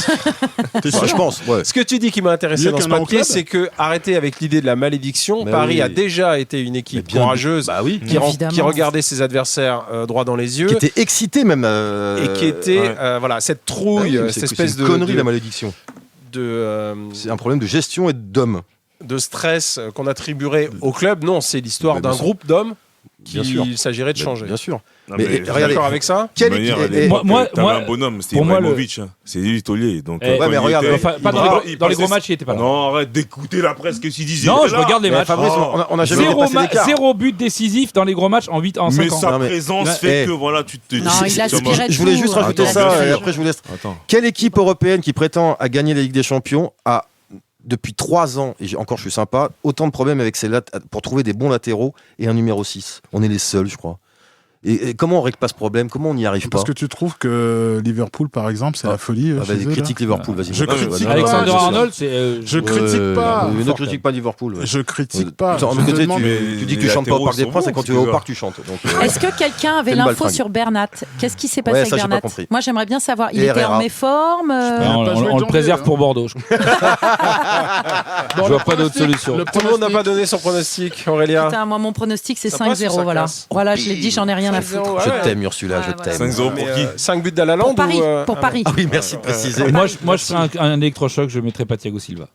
T'es Enfin, sûr je pense. Ouais. Ce que tu dis qui m'a intéressé Mieux dans ce qu'un an au papier, club. c'est que arrêtez avec l'idée de la malédiction. Mais Paris oui. a déjà été une équipe Mais bien- courageuse Bah oui. Évidemment. qui regardait ses adversaires droit dans les yeux Qui était excité même. et qui était voilà cette trouille, Ah oui, cette c'est espèce une connerie de la malédiction. de C'est un problème de gestion et d'homme. de stress qu'on attribuerait au club. Non, c'est l'histoire Mais d'un bien sûr. groupe d'hommes Bien sûr. qu'il s'agirait de changer. Bien sûr. Non, Mais, mais Tu es regardez, d'accord avec ça? quelle manière, équipe- à l'époque, moi- t'avais moi- un bonhomme, c'était pour moi, Ibrahimovic. C'est lui taulier. Donc, Eh, quand ouais, mais il regarde, était- Enfin, pas il dans les bra- gros- il dans les passait- gros matchs, il était pas là. Non, arrête d'écouter la presse que s'il disait. Non, il était je là. regarde les Mais matchs. Fabrice, Oh. on a jamais dépassé l'écart. Zéro but décisif dans les gros matchs en 5 Mais ans. sa Non, mais- présence Ouais. fait Eh. que voilà, tu te. Non, il c'est- aspirait Je voulais tout. juste rajouter Attends, ça bien et sûr. après je vous laisse. Attends. Quelle équipe européenne qui prétend à gagner la Ligue des Champions a, depuis 3 ans, et encore je suis sympa, autant de problèmes avec pour trouver des bons latéraux et un numéro 6? On est les seuls, je crois. Et comment on règle pas ce problème? Comment on n'y arrive pas? Parce que tu trouves que Liverpool, par exemple, c'est la folie. Ah, chez vas-y, eux, là. critique Liverpool, vas-y. Je Ouais, critique vas-y. pas, Alexander je sais. Arnold, c'est. Je critique pas. Ne critique pas Liverpool. ouais. Je critique pas. En Je côté, me demande- tu dis que tu les chantes pas au latéraux Parc des sont Princes bons, et quand c'est tu vas au que- parc, tu chantes. Donc, Est-ce que quelqu'un avait Quelle l'info baltringue. sur Bernat? Qu'est-ce qui s'est passé Ouais, avec ça, j'ai pas Bernat? compris. Moi, j'aimerais bien savoir. Il Et était en Herrera. méforme. Non, pas joué on le janvier, préserve hein. pour Bordeaux. Je vois pas d'autre solution. Tout le monde n'a pas donné son pronostic, Aurélien. Putain, moi, mon pronostic, c'est Ça passe ou 5-0. ça Voilà. casse Voilà, je l'ai dit, j'en ai rien à 5-0, foutre. Je ouais. t'aime, Ursula, Ouais, je voilà. t'aime. 5-0 pour qui 5 buts d'Alaland Pour Paris. ou Pour Paris. Ah oui, merci de préciser. Et moi, je ferais un électrochoc, je mettrais pas Thiago Silva.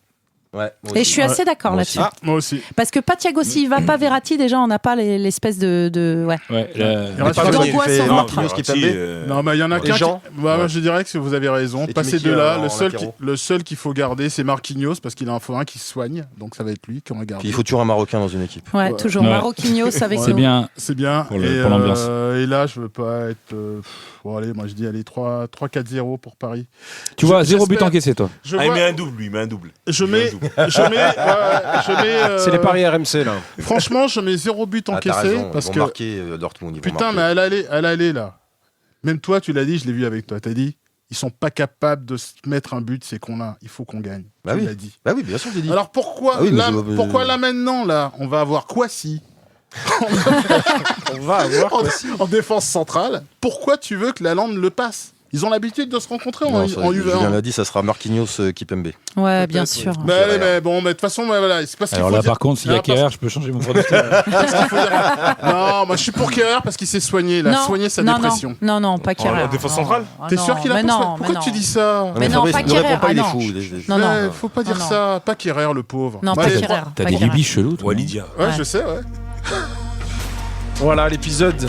Ouais, moi Et aussi. je suis assez d'accord Moi là-dessus. aussi. Ah, moi aussi. Parce que pas Thiago Silva, pas Verratti, déjà, on n'a pas l'espèce de. Ouais. Ouais, Il reste Pas pas besoin, d'angoisse tu fais au ventre. Marquinhos qui Verratti, Pembe. Non, mais il y en a Les qu'un. gens Moi, Ouais. je dirais que vous avez raison. Et tu Passer mets qui, de là, en latéraux le seul qu'il faut garder, c'est Marquinhos, parce qu'il en faut un qui se soigne. Donc ça va être lui qu'on va garder. Puis il faut toujours un Marocain dans une équipe. Ouais, Ouais. toujours. Ouais. Marquinhos avec C'est nous. bien. C'est bien. Pour l'ambiance. Et là, je veux pas être. Bon, allez, moi je dis, allez, 3-4-0 pour Paris. Tu vois, 0 but j'espère- encaissé, toi. Je Ah, il vois- met un double, lui, il met un double. Je Il met mets. un double. Je mets. C'est les paris RMC là. Franchement, je mets 0 but Ah, t'as encaissé. raison, Parce ils vont que. marquer Dortmund. Ils vont Putain, mais marquer. elle allait là. Même toi, tu l'as dit, je l'ai vu avec toi. T'as dit, ils sont pas capables de se mettre un but, c'est qu'on a. Il faut qu'on gagne. Bah Tu oui. l'as dit. Bah oui, bien sûr, je l'ai dit. Alors pourquoi, Ah oui, mais là, je- pourquoi là maintenant, là, on va avoir Kouassi On va avoir en défense centrale? Pourquoi tu veux que la Lande le passe? Ils ont l'habitude de se rencontrer Non, en ça, UV1. Julien l'a dit, ça sera Marquinhos Kipembe. Ouais, bien sûr. Mais allez, mais bon, mais de toute façon, mais voilà, c'est pas ce qu'il Alors faut là, dire. par contre, s'il y a Non, parce- Kerrer, je peux changer mon pronostic. parce qu'il faut dire- Non, moi je suis pour Kerrer parce qu'il s'est soigné, il a soigné sa dépression. Non, pas Kerrer. en défense centrale T'es sûr qu'il a mais pas non, soigné? Pourquoi tu dis ça? Mais non, Fabrice, pas ne réponds Kerrer, pas, il est ah fou. non. il est- Non, non. Ouais, faut pas dire non. ça. Pas Kerrer, le pauvre. Non, Bah, pas allez. Kerrer. T'as pas des Kerrer. lubies chelous, toi. Walidia. Ouais, Ouais. je sais, ouais. Voilà, l'épisode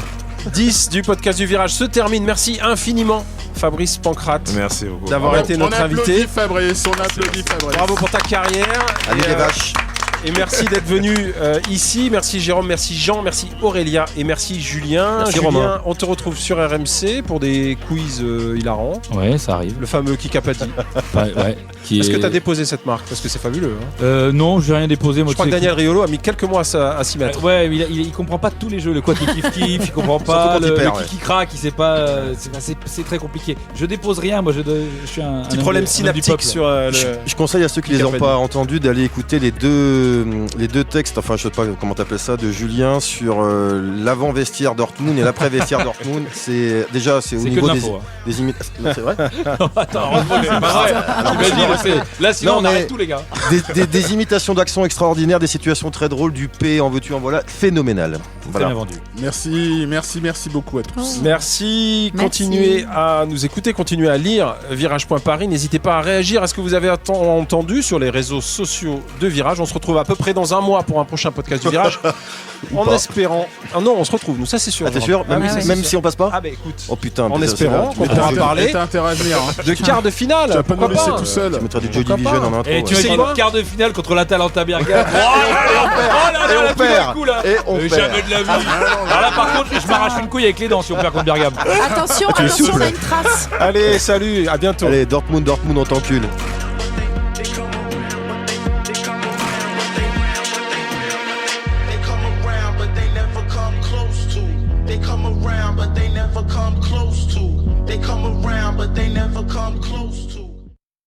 10 du podcast du Virage se termine. Merci infiniment, Fabrice Pancrate, Merci beaucoup. d'avoir été notre on applaudit invité. Fabrice, on applaudit Fabrice. Bravo pour ta carrière. Allez, Et, les vaches. Et merci d'être venu ici. Merci Jérôme, merci Jean, merci Aurélia et merci Julien. Merci, Julien, Romain. on te retrouve sur RMC pour des quiz hilarants. Ouais, ça arrive. Le fameux Kikapati. Ouais, qui Est-ce que est- tu as déposé cette marque? Parce que c'est fabuleux. Hein. Non, j'ai rien déposé. Moi, Je crois tu que sais Daniel Riolo a mis quelques mois à s'y mettre. Ouais, mais il comprend pas tous les jeux, le quoi qui kiff, il comprend pas Surtout quand il le perd, qui ouais. qui craque, il sait pas, c'est très compliqué. Je dépose rien, moi je suis un Petit homme problème du synaptique peuple. sur le. Je conseille à ceux qui les ont Kikapani. pas entendus d'aller écouter les deux deux textes, enfin je sais pas comment t'appelles ça, de Julien sur l'avant vestiaire Dortmund et l'après vestiaire Dortmund. C'est au niveau des imitations. C'est vrai. Attends, heureusement que c'est pas vrai. Imagine, là sinon on arrête tout les gars. Des imitations d'actions extraordinaires, des situations très drôles, du P, en veux-tu, en voilà, phénoménal. Voilà. Très bien vendu. Merci beaucoup à tous. Merci. Continuez à nous écouter, continuez à lire Virage.Paris. N'hésitez pas à réagir à ce que vous avez entendu sur les réseaux sociaux de Virage. On se retrouve à peu près dans un mois pour un prochain podcast du Virage. En espérant. Ah non, on se retrouve, nous, ça c'est sûr. Ah, t'es sûr? Même si on passe pas? Ah bah écoute. Oh putain. En espérant qu'on pourra parler de quart de finale. Tu vas pas nous laisser tout seul. Tu mettras du Joy Division en intro. Et tu imagines quart de finale contre l'Atalanta Bergame. Et on perd. Et on perd. Jamais de la vie. Alors là par contre, je m'arrache une couille avec les dents si on perd contre Bergame. Attention, on a une trace. Allez, salut, à bientôt. Allez, Dortmund, on t'encule. They come around, but they never come close to.